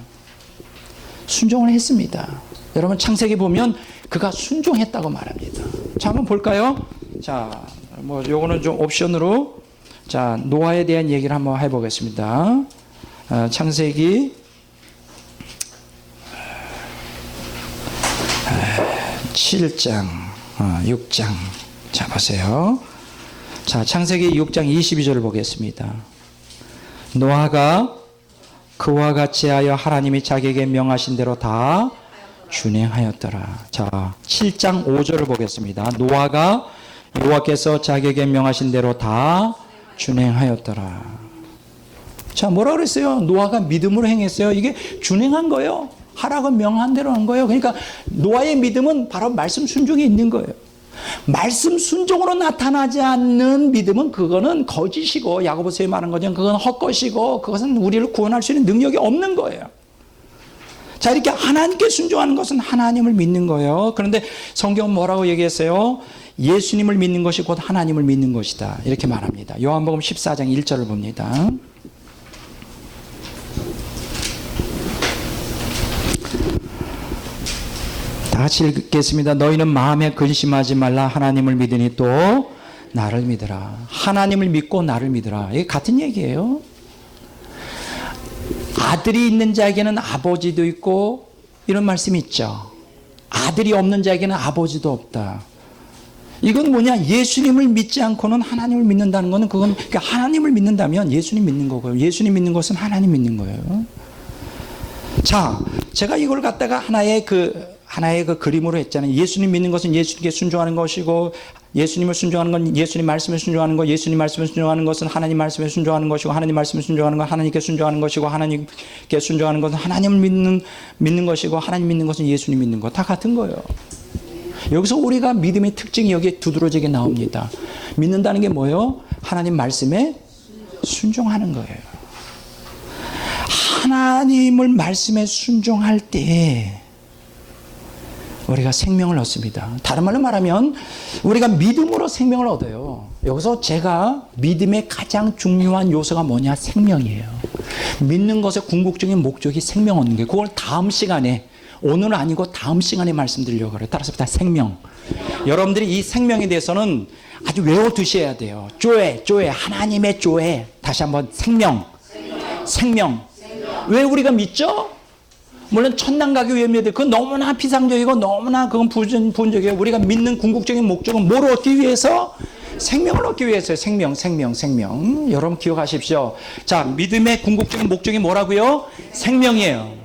순종을 했습니다. 여러분, 창세기 보면 그가 순종했다고 말합니다. 자, 한번 볼까요? 자, 뭐 요거는 좀 옵션으로, 자, 노아에 대한 얘기를 한번 해보겠습니다. 창세기 7장, 6장. 자, 보세요. 자, 창세기 6장 22절을 보겠습니다. 노아가 그와 같이 하여 하나님이 자기에게 명하신 대로 다 준행하였더라. 자, 7장 5절을 보겠습니다. 노아가 여호와께서 자기에게 명하신 대로 다 준행하였더라. 자, 뭐라 그랬어요? 노아가 믿음으로 행했어요. 이게 준행한 거예요. 하라고 명한 대로 한 거예요. 그러니까 노아의 믿음은 바로 말씀 순종에 있는 거예요. 말씀 순종으로 나타나지 않는 믿음은 그거는 거짓이고, 야고보서에 말한 것처럼 그건 헛것이고, 그것은 우리를 구원할 수 있는 능력이 없는 거예요. 자, 이렇게 하나님께 순종하는 것은 하나님을 믿는 거예요. 그런데 성경은 뭐라고 얘기했어요? 예수님을 믿는 것이 곧 하나님을 믿는 것이다. 이렇게 말합니다. 요한복음 14장 1절을 봅니다. 다 같이 읽겠습니다. 너희는 마음에 근심하지 말라. 하나님을 믿으니 또 나를 믿으라. 하나님을 믿고 나를 믿으라. 이게 같은 얘기예요. 아들이 있는 자에게는 아버지도 있고, 이런 말씀이 있죠. 아들이 없는 자에게는 아버지도 없다. 이건 뭐냐? 예수님을 믿지 않고는 하나님을 믿는다는 것은, 그건 그러니까 하나님을 믿는다면 예수님 믿는 거고요. 예수님 믿는 것은 하나님 믿는 거예요. 자, 제가 이걸 갖다가 하나의 그 그림으로 했잖아요. 예수님 믿는 것은 예수님께 순종하는 것이고, 예수님을 순종하는 건 예수님 말씀에 순종하는 거, 예수님 말씀에 순종하는 것은 하나님 말씀에 순종하는 것이고, 하나님 말씀에 순종하는 건 하나님께 순종하는 것이고, 하나님께 순종하는 것은 하나님을 믿는 것이고, 하나님 믿는 것은 예수님 믿는 것, 다 같은 거예요. 여기서 우리가 믿음의 특징이 여기에 두드러지게 나옵니다. 믿는다는 게 뭐예요? 하나님 말씀에 순종하는 거예요. 하나님을 말씀에 순종할 때 우리가 생명을 얻습니다. 다른 말로 말하면 우리가 믿음으로 생명을 얻어요. 여기서 제가 믿음의 가장 중요한 요소가 뭐냐? 생명이에요. 믿는 것의 궁극적인 목적이 생명 얻는 거예요. 그걸 다음 시간에, 오늘은 아니고 다음 시간에 말씀드리려고 그래요. 따라서 다 생명. 여러분들이 이 생명에 대해서는 아주 외워두셔야 돼요. 조회, 하나님의 조회. 다시 한번 생명. 왜 우리가 믿죠? 물론 천당 가기 위함인데 그건 너무나 피상적이고 너무나 그건 부분적이에요. 우리가 믿는 궁극적인 목적은 뭘 얻기 위해서? 생명을 얻기 위해서요. 생명. 여러분 기억하십시오. 자, 믿음의 궁극적인 목적이 뭐라고요? 생명이에요.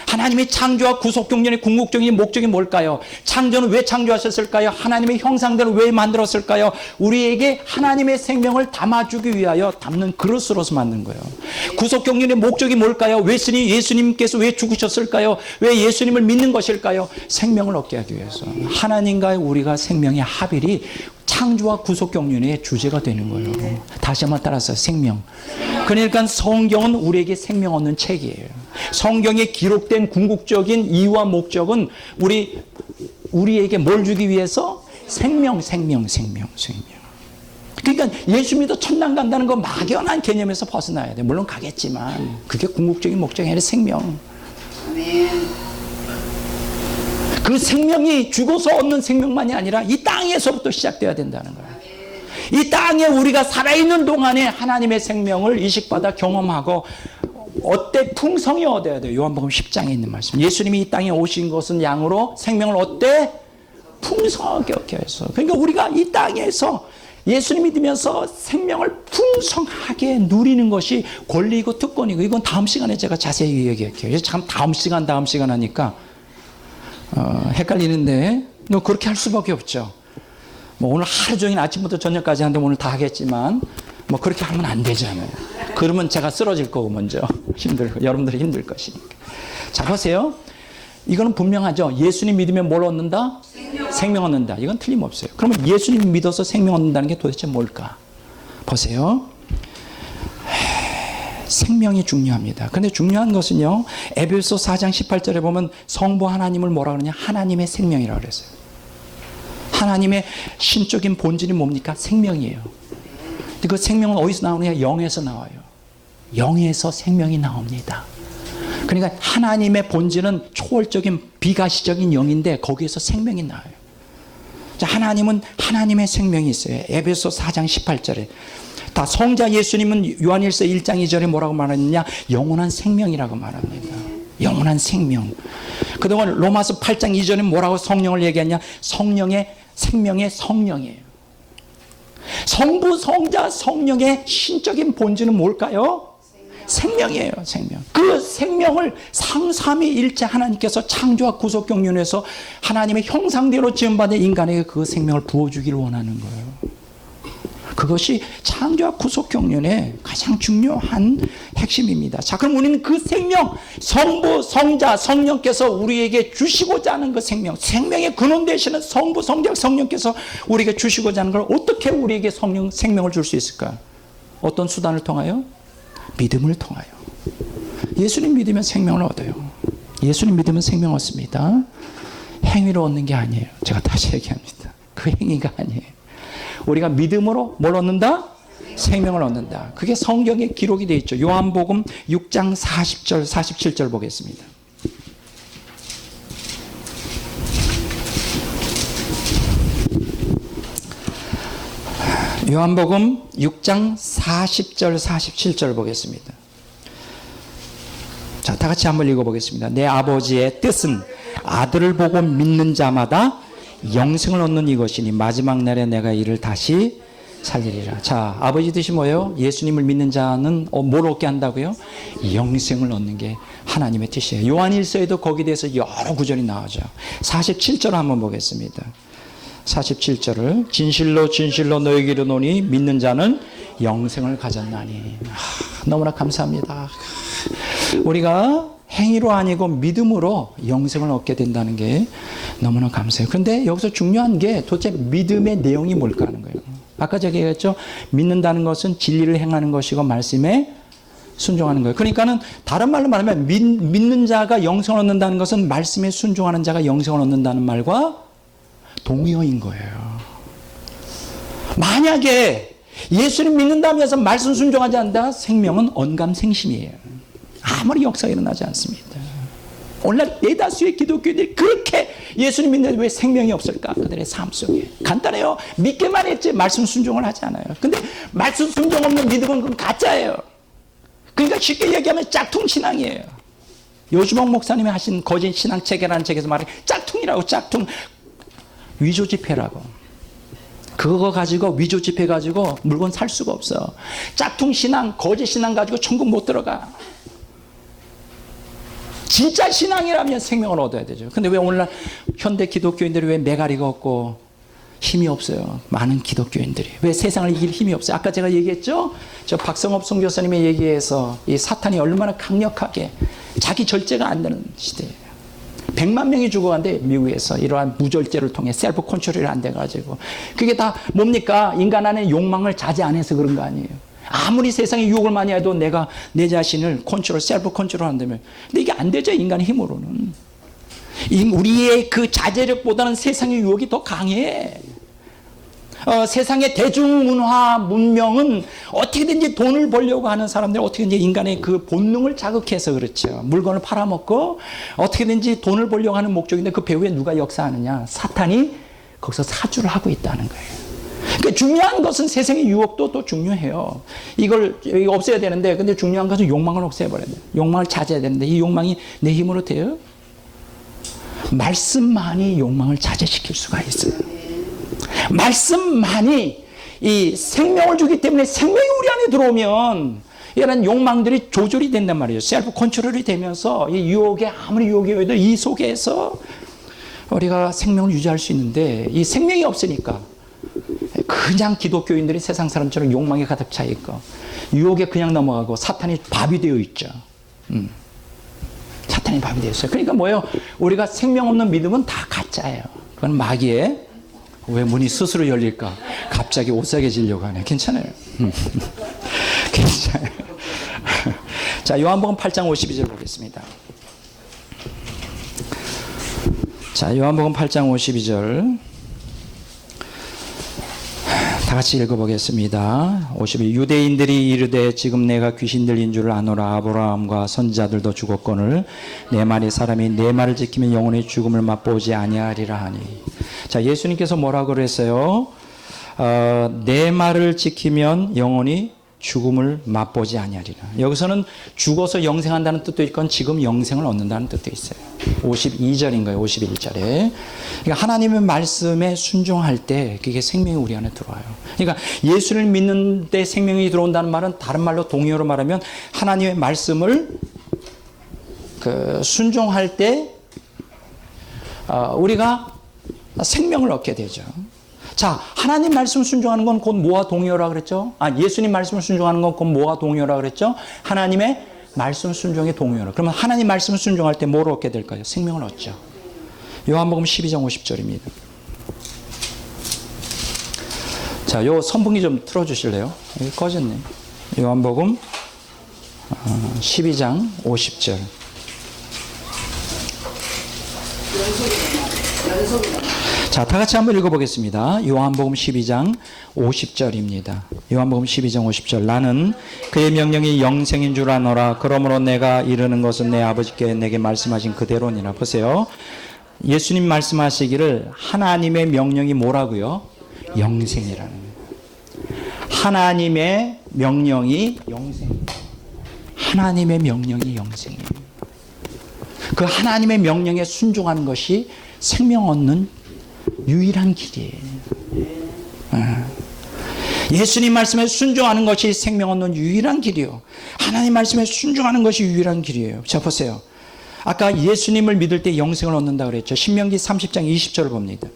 하나님의 창조와 구속 경전의 궁극적인 목적이 뭘까요? 창조는 왜 창조하셨을까요? 하나님의 형상대로 왜 만들었을까요? 우리에게 하나님의 생명을 담아주기 위하여 담는 그릇으로서 만든 거예요. 구속 경전의 목적이 뭘까요? 왜 예수님께서 왜 죽으셨을까요? 왜 예수님을 믿는 것일까요? 생명을 얻게 하기 위해서. 하나님과 우리가 생명의 합일이 창조와 구속 경륜의 주제가 되는 거예요. 다시 한번 따라서 생명. 그러니까 성경은 우리에게 생명 얻는 책이에요. 성경에 기록된 궁극적인 이유와 목적은 우리에게 뭘 주기 위해서? 생명. 그러니까 예수 믿어 천당 간다는 거 막연한 개념에서 벗어나야 돼. 물론 가겠지만 그게 궁극적인 목적이 아니라 생명. 그 생명이 죽어서 얻는 생명만이 아니라 이 땅에서부터 시작돼야 된다는 거야. 이 땅에 우리가 살아있는 동안에 하나님의 생명을 이식받아 경험하고 어때? 풍성히 얻어야 돼요. 요한복음 10장에 있는 말씀. 예수님이 이 땅에 오신 것은 양으로 생명을 어때? 풍성하게 얻게 해서. 그러니까 우리가 이 땅에서 예수님 믿으면서 생명을 풍성하게 누리는 것이 권리이고 특권이고, 이건 다음 시간에 제가 자세히 얘기할게요. 참 다음 시간 하니까 헷갈리는데 그렇게 할 수밖에 없죠. 뭐 오늘 하루 종일 아침부터 저녁까지 하는데 오늘 다 하겠지만 뭐 그렇게 하면 안 되잖아요. 그러면 제가 쓰러질 거고 먼저 여러분들이 힘들 것이니까. 자, 보세요. 이거는 분명하죠. 예수님 믿으면 뭘 얻는다? 생명 얻는다. 이건 틀림없어요. 그러면 예수님 믿어서 생명 얻는다는 게 도대체 뭘까? 보세요. 생명이 중요합니다. 그런데 중요한 것은요, 에베소 4장 18절에 보면 성부 하나님을 뭐라 그러냐? 하나님의 생명이라고 그랬어요. 하나님의 신적인 본질이 뭡니까? 생명이에요. 근데 그 생명은 어디서 나오느냐? 영에서 나와요. 영에서 생명이 나옵니다. 그러니까 하나님의 본질은 초월적인 비가시적인 영인데 거기에서 생명이 나와요. 자, 하나님은 하나님의 생명이 있어요. 에베소 4장 18절에. 다 성자 예수님은 요한일서 1장 2절에 뭐라고 말하느냐? 영원한 생명이라고 말합니다. 영원한 생명. 그동안 로마서 8장 2절에 뭐라고 성령을 얘기하냐? 성령의 생명의 성령이에요. 성부, 성자, 성령의 신적인 본질은 뭘까요? 생명이에요. 생명. 그 생명을 상삼위일체 하나님께서 창조와 구속 경륜에서 하나님의 형상대로 지음받은 인간에게 그 생명을 부어주기를 원하는 거예요. 그것이 창조와 구속 경륜의 가장 중요한 핵심입니다. 자, 그럼 우리는 그 생명, 성부, 성자, 성령께서 우리에게 주시고자 하는 그 생명, 생명의 근원 되시는 성부, 성자, 성령께서 우리에게 주시고자 하는 걸 어떻게 우리에게 생명을 줄 수 있을까? 어떤 수단을 통하여? 믿음을 통하여. 예수님 믿으면 생명을 얻어요. 예수님 믿으면 생명 얻습니다. 행위로 얻는 게 아니에요. 제가 다시 얘기합니다. 그 행위가 아니에요. 우리가 믿음으로 뭘 얻는다? 생명을 얻는다. 그게 성경에 기록이 되어 있죠. 요한복음 6장 40절, 47절 보겠습니다. 요한복음 6장 40절, 47절 보겠습니다. 자, 다 같이 한번 읽어보겠습니다. 내 아버지의 뜻은 아들을 보고 믿는 자마다 영생을 얻는 이것이니 마지막 날에 내가 이를 다시 살리리라. 자, 아버지 뜻이 뭐예요? 예수님을 믿는 자는 뭘 얻게 한다고요? 영생을 얻는 게 하나님의 뜻이에요. 요한일서에도 거기에 대해서 여러 구절이 나오죠. 47절 한번 보겠습니다. 47절을 진실로 진실로 너에게 이르노니 믿는 자는 영생을 가졌나니. 너무나 감사합니다. 우리가 행위로 아니고 믿음으로 영생을 얻게 된다는 게 너무나 감사해요. 그런데 여기서 중요한 게 도대체 믿음의 내용이 뭘까 하는 거예요. 아까 제가 얘기했죠. 믿는다는 것은 진리를 행하는 것이고 말씀에 순종하는 거예요. 그러니까는 다른 말로 말하면 믿는 자가 영생을 얻는다는 것은 말씀에 순종하는 자가 영생을 얻는다는 말과 동의어인 거예요. 만약에 예수를 믿는다면서 말씀 순종하지 않는다? 생명은 언감생심이에요. 아무리 역사가 일어나지 않습니다. 오늘날 대다수의 기독교인들이 그렇게 예수님 믿는데 왜 생명이 없을까? 그들의 삶 속에. 간단해요. 믿기만 했지 말씀 순종을 하지 않아요. 근데 말씀 순종 없는 믿음은 그건 가짜예요. 그러니까 쉽게 얘기하면 짝퉁신앙이에요. 요주봉 목사님이 하신 거짓 신앙 체계라는 책에서 말해 짝퉁이라고. 짝퉁. 위조 지폐라고. 그거 가지고 위조 지폐 가지고 물건 살 수가 없어. 짝퉁 신앙, 거짓 신앙 가지고 천국 못 들어가. 진짜 신앙이라면 생명을 얻어야 되죠. 근데 왜 오늘날 현대 기독교인들이 왜 메가리가 없고 힘이 없어요? 많은 기독교인들이. 왜 세상을 이길 힘이 없어요? 아까 제가 얘기했죠? 저 박성업 선교사님의 얘기에서 이 사탄이 얼마나 강력하게 자기 절제가 안 되는 시대예요. 100만 명이 죽어간대, 미국에서. 이러한 무절제를 통해 셀프 컨트롤이 안 돼가지고. 그게 다 뭡니까? 인간 안에 욕망을 자제 안 해서 그런 거 아니에요. 아무리 세상에 유혹을 많이 해도 내가 내 자신을 셀프 컨트롤 한다면. 근데 이게 안 되죠, 인간의 힘으로는. 우리의 그 자제력보다는 세상의 유혹이 더 강해. 세상의 대중문화 문명은 어떻게든지 돈을 벌려고 하는 사람들, 어떻게든지 인간의 그 본능을 자극해서 그렇죠. 물건을 팔아먹고 어떻게든지 돈을 벌려고 하는 목적인데 그 배후에 누가 역사하느냐? 사탄이 거기서 사주를 하고 있다는 거예요. 그러니까 중요한 것은 세상의 유혹도 또 중요해요. 이거 없애야 되는데, 근데 중요한 것은 욕망을 없애버려야 돼요. 욕망을 자제해야 되는데, 이 욕망이 내 힘으로 돼요? 말씀만이 욕망을 자제시킬 수가 있어요. 말씀만이 이 생명을 주기 때문에 생명이 우리 안에 들어오면 이런 욕망들이 조절이 된단 말이에요. 셀프 컨트롤이 되면서 이 유혹에 아무리 유혹이 오도 이 속에서 우리가 생명을 유지할 수 있는데, 이 생명이 없으니까 그냥 기독교인들이 세상 사람처럼 욕망에 가득 차 있고 유혹에 그냥 넘어가고 사탄이 밥이 되어 있죠. 사탄이 밥이 되어 있어요. 그러니까 뭐예요? 우리가 생명 없는 믿음은 다 가짜예요. 그건 마귀의, 왜 문이 스스로 열릴까? 갑자기 오싹해지려고 하네. 괜찮아요. 괜찮아요. 자, 요한복음 8장 52절 보겠습니다. 자, 요한복음 8장 52절. 다 같이 읽어보겠습니다. 52. 유대인들이 이르되 지금 내가 귀신 들린 줄을 아노라. 아브라함과 선지자들도 죽었거늘 내 말이 사람이 내 말을 지키면 영원히 죽음을 맛보지 아니하리라 하니. 자, 예수님께서 뭐라고 그랬어요? 내 말을 지키면 영원히 죽음을 맛보지 아니하리라. 여기서는 죽어서 영생한다는 뜻도 있건 지금 영생을 얻는다는 뜻도 있어요. 52절인 거예요. 51절에. 그러니까 하나님의 말씀에 순종할 때 그게 생명이 우리 안에 들어와요. 그러니까 예수를 믿는 데 생명이 들어온다는 말은 다른 말로 동의어로 말하면 하나님의 말씀을 순종할 때 우리가 생명을 얻게 되죠. 자, 하나님 말씀 순종하는 건 곧 뭐와 동의어라 그랬죠? 예수님 말씀을 순종하는 건 곧 뭐와 동의어라 그랬죠? 하나님의 말씀 순종의 동의어라. 그러면 하나님 말씀을 순종할 때 뭘 얻게 될까요? 생명을 얻죠. 요한복음 12장 50절입니다. 자, 요 선풍기 좀 틀어주실래요? 여기 꺼졌네. 요한복음 12장 50절. 자, 다 같이 한번 읽어보겠습니다. 요한복음 12장 50절입니다. 요한복음 12장 50절. 나는 그의 명령이 영생인 줄 아노라. 그러므로 내가 이르는 것은 내 아버지께 내게 말씀하신 그대로니라. 보세요. 예수님 말씀하시기를 하나님의 명령이 뭐라고요? 영생이라는 거예요. 하나님의 명령이 영생. 하나님의 명령이 영생이에요. 그 하나님의 명령에 순종하는 것이 생명 얻는 유일한 길이에요. 예수님 말씀에 순종하는 것이 생명 얻는 유일한 길이요. 하나님 말씀에 순종하는 것이 유일한 길이에요. 자, 보세요. 아까 예수님을 믿을 때 영생을 얻는다 그랬죠. 신명기 30장 20절을 봅니다.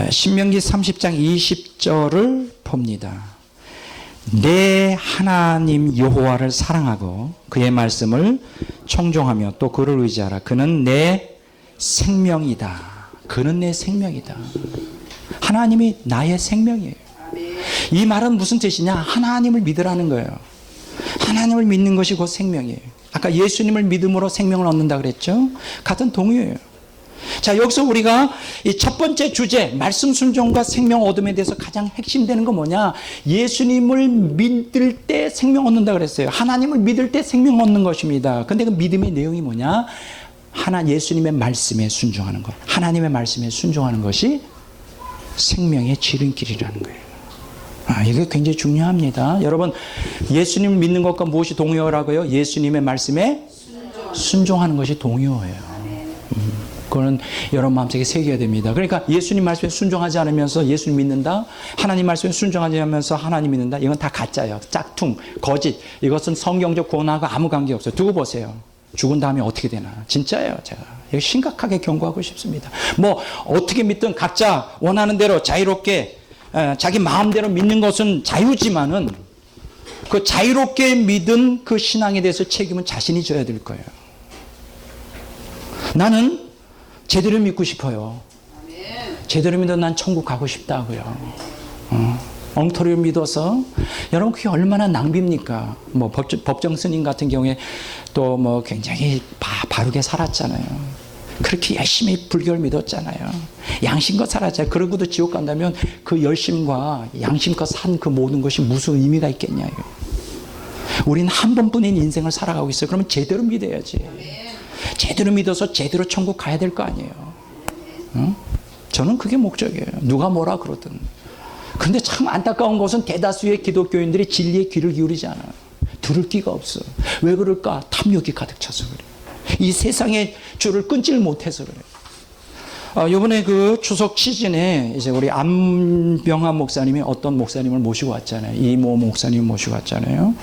신명기 30장 20절을 봅니다. 내 하나님 여호와를 사랑하고 그의 말씀을 청종하며 또 그를 의지하라. 그는 내 생명이다. 그는 내 생명이다. 하나님이 나의 생명이에요. 이 말은 무슨 뜻이냐? 하나님을 믿으라는 거예요. 하나님을 믿는 것이 곧 생명이에요. 아까 예수님을 믿음으로 생명을 얻는다 그랬죠? 같은 동의어예요. 자, 여기서 우리가 이 첫 번째 주제, 말씀 순종과 생명 얻음에 대해서 가장 핵심되는 건 뭐냐? 예수님을 믿을 때 생명 얻는다 그랬어요. 하나님을 믿을 때 생명 얻는 것입니다. 근데 그 믿음의 내용이 뭐냐? 예수님의 말씀에 순종하는 것. 하나님의 말씀에 순종하는 것이 생명의 지름길이라는 거예요. 이게 굉장히 중요합니다. 여러분, 예수님을 믿는 것과 무엇이 동의어라고요? 예수님의 말씀에 순종하는 것이 동의어예요. 그거는 여러분 마음속에 새겨야 됩니다. 그러니까 예수님 말씀에 순종하지 않으면서 예수님 믿는다, 하나님 말씀에 순종하지 않으면서 하나님 믿는다, 이건 다 가짜예요. 짝퉁, 거짓. 이것은 성경적 구원하고 아무 관계없어요. 두고 보세요. 죽은 다음에 어떻게 되나. 진짜예요. 제가 이거 심각하게 경고하고 싶습니다. 뭐 어떻게 믿든 각자 원하는 대로 자유롭게 자기 마음대로 믿는 것은 자유지만은 그 자유롭게 믿은 그 신앙에 대해서 책임은 자신이 져야 될 거예요. 나는 제대로 믿고 싶어요. 제대로 믿어 난 천국 가고 싶다고요. 엉터리를 믿어서. 여러분 그게 얼마나 낭비입니까? 뭐 법정 스님 같은 경우에 또 뭐 굉장히 바르게 살았잖아요. 그렇게 열심히 불교를 믿었잖아요. 양심껏 살았잖아요. 그러고도 지옥 간다면 그 열심과 양심껏 산 그 모든 것이 무슨 의미가 있겠냐요. 우리는 한 번뿐인 인생을 살아가고 있어요. 그러면 제대로 믿어야지. 제대로 믿어서 제대로 천국 가야 될 거 아니에요. 응? 저는 그게 목적이에요. 누가 뭐라 그러든. 그런데 참 안타까운 것은 대다수의 기독교인들이 진리에 귀를 기울이지 않아요. 들을 귀가 없어. 왜 그럴까? 탐욕이 가득 차서 그래요. 이 세상의 줄을 끊지를 못해서 그래요. 이번에 그 추석 시즌에 이제 우리 안병환 목사님이 어떤 목사님을 모시고 왔잖아요. 이모 목사님 모시고 왔잖아요.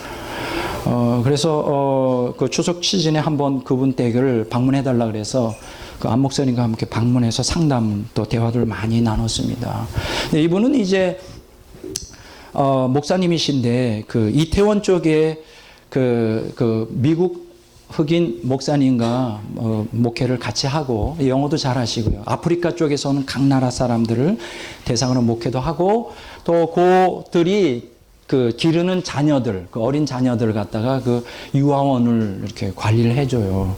그래서 그 추석 시즌에 한번 그분 댁을 방문해 달라 그래서 그 안 목사님과 함께 방문해서 상담 또 대화를 많이 나눴습니다. 근데 이분은 이제 목사님이신데 그 이태원 쪽에 그 미국 흑인 목사님과 목회를 같이 하고 영어도 잘하시고요. 아프리카 쪽에서는 각 나라 사람들을 대상으로 목회도 하고 또 그들이 그 기르는 자녀들, 그 어린 자녀들 갖다가 그 유아원을 이렇게 관리를 해줘요.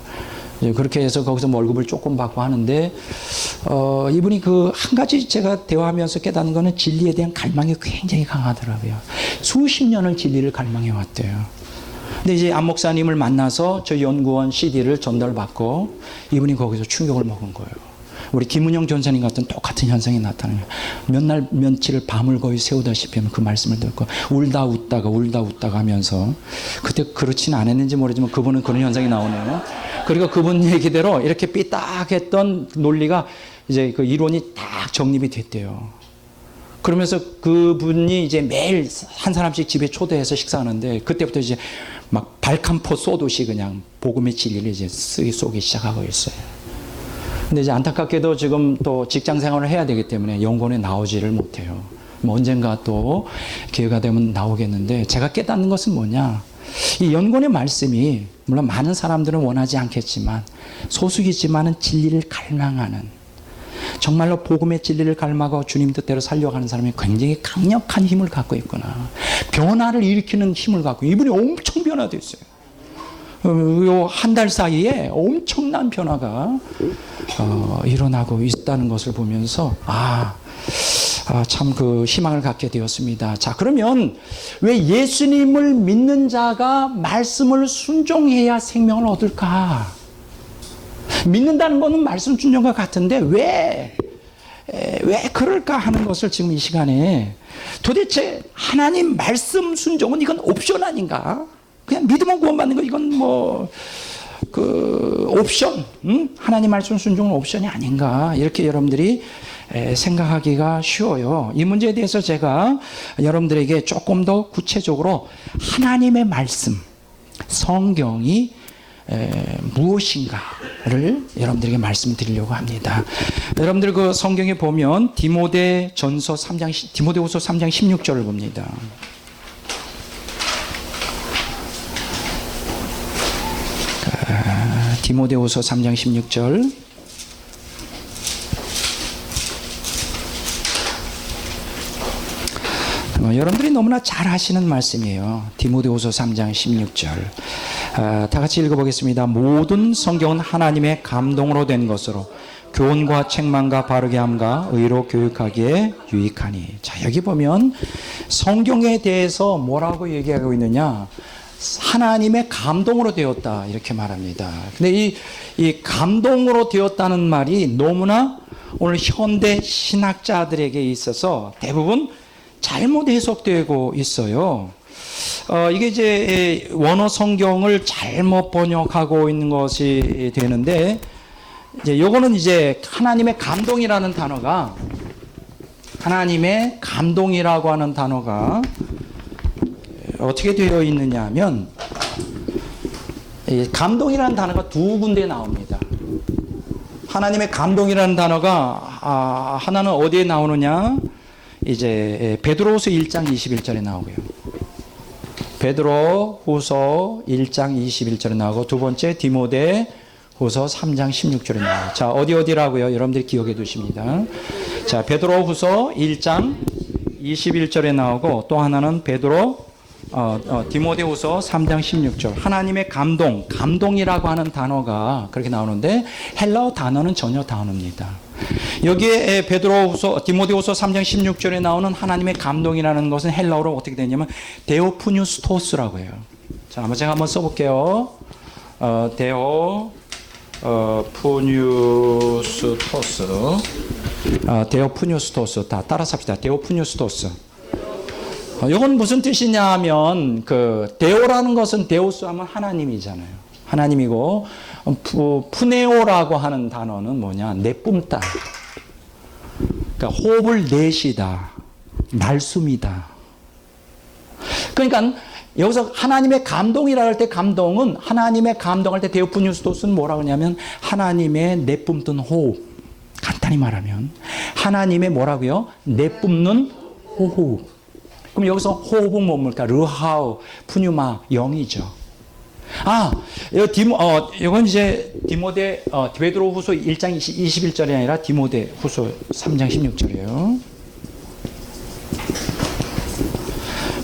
그렇게 해서 거기서 월급을 조금 받고 하는데 이분이 그 한 가지 제가 대화하면서 깨닫는 거는 진리에 대한 갈망이 굉장히 강하더라고요. 수십 년을 진리를 갈망해 왔대요. 근데 이제 안 목사님을 만나서 저 연구원 CD를 전달받고 이분이 거기서 충격을 먹은 거예요. 우리 김은영 전사님 같은 똑같은 현상이 나타나는 거예요. 몇 날 며칠을 밤을 거의 새우다시피 하면 그 말씀을 듣고 울다 웃다가 하면서 그때 그렇지는 않았는지 모르지만 그분은 그런 현상이 나오네요. 그리고 그분 얘기대로 이렇게 삐딱했던 논리가 이제 그 이론이 딱 정립이 됐대요. 그러면서 그분이 이제 매일 한 사람씩 집에 초대해서 식사하는데 그때부터 이제 막 발칸포 쏘듯이 그냥 복음의 진리를 이제 쏘기 시작하고 있어요. 근데 이제 안타깝게도 지금 또 직장 생활을 해야 되기 때문에 연구원에 나오지를 못해요. 뭐 언젠가 또 기회가 되면 나오겠는데 제가 깨닫는 것은 뭐냐? 이 연구원의 말씀이 물론 많은 사람들은 원하지 않겠지만 소수이지만은 진리를 갈망하는 정말로 복음의 진리를 갈망하고 주님 뜻대로 살려고 하는 사람이 굉장히 강력한 힘을 갖고 있구나. 변화를 일으키는 힘을 갖고 이분이 엄청 변화됐어요. 요 한 달 사이에 엄청난 변화가 일어나고 있다는 것을 보면서 참 그 희망을 갖게 되었습니다. 자, 그러면 왜 예수님을 믿는 자가 말씀을 순종해야 생명을 얻을까? 믿는다는 것은 말씀 순종과 같은데 왜 그럴까 하는 것을 지금 이 시간에 도대체 하나님 말씀 순종은 이건 옵션 아닌가? 그냥 믿으면 구원받는 거 이건 뭐 그 옵션, 하나님 말씀 순종은 옵션이 아닌가 이렇게 여러분들이 생각하기가 쉬워요. 이 문제에 대해서 제가 여러분들에게 조금 더 구체적으로 하나님의 말씀, 성경이 무엇인가를 여러분들에게 말씀드리려고 합니다. 여러분들 그 성경에 보면 디모데후서 3장 16절을 봅니다. 디모데후서 3장 16절. 여러분들이 너무나 잘 하시는 말씀이에요. 디모데후서 3장 16절. 다 같이 읽어보겠습니다. 모든 성경은 하나님의 감동으로 된 것으로 교훈과 책망과 바르게 함과 의로 교육하기에 유익하니. 자, 여기 보면 성경에 대해서 뭐라고 얘기하고 있느냐? 하나님의 감동으로 되었다 이렇게 말합니다. 근데 이 감동으로 되었다는 말이 너무나 오늘 현대 신학자들에게 있어서 대부분 잘못 해석되고 있어요. 이게 이제 원어 성경을 잘못 번역하고 있는 것이 되는데 이제 요거는 이제 하나님의 감동이라는 단어가 하나님의 감동이라고 하는 단어가 어떻게 되어 있느냐 하면 감동이라는 단어가 두 군데 나옵니다. 하나님의 감동이라는 단어가 하나는 어디에 나오느냐? 이제 베드로후서 1장 21절에 나오고요. 베드로후서 1장 21절에 나오고 두 번째 디모데후서 3장 16절에 나와요. 자, 어디라고요? 여러분들이 기억해 두십니다. 자, 베드로후서 1장 21절에 나오고 또 하나는 디모데후서 3장 16절. 하나님의 감동이라고 하는 단어가 그렇게 나오는데 헬라어 단어는 전혀 다릅니다. 여기에 디모데후서 3장 16절에 나오는 하나님의 감동이라는 것은 헬라어로 어떻게 되냐면 데오푸뉴스토스라고 해요. 자, 제가 한번 써볼게요. 데오푸뉴스토스. 다 따라서 합시다. 데오푸뉴스토스. 이건 무슨 뜻이냐 하면 데오라는 것은 데오스 하면 하나님이잖아요. 하나님이고 푸네오라고 하는 단어는 뭐냐? 내뿜다. 그러니까 호흡을 내쉬다. 날숨이다. 그러니까 여기서 하나님의 감동이라 할 때 감동은 하나님의 감동할 때 데오푸뉴스토스는 뭐라고 하냐면 하나님의 내뿜던 호흡. 간단히 말하면 하나님의 뭐라고요? 내뿜는 호흡. 그럼 여기서 호흡은 뭡니까? 르하우, 푸뉴마, 영이죠. 이건 이제 베드로후서 1장 21절이 아니라 디모데후서 3장 16절이에요.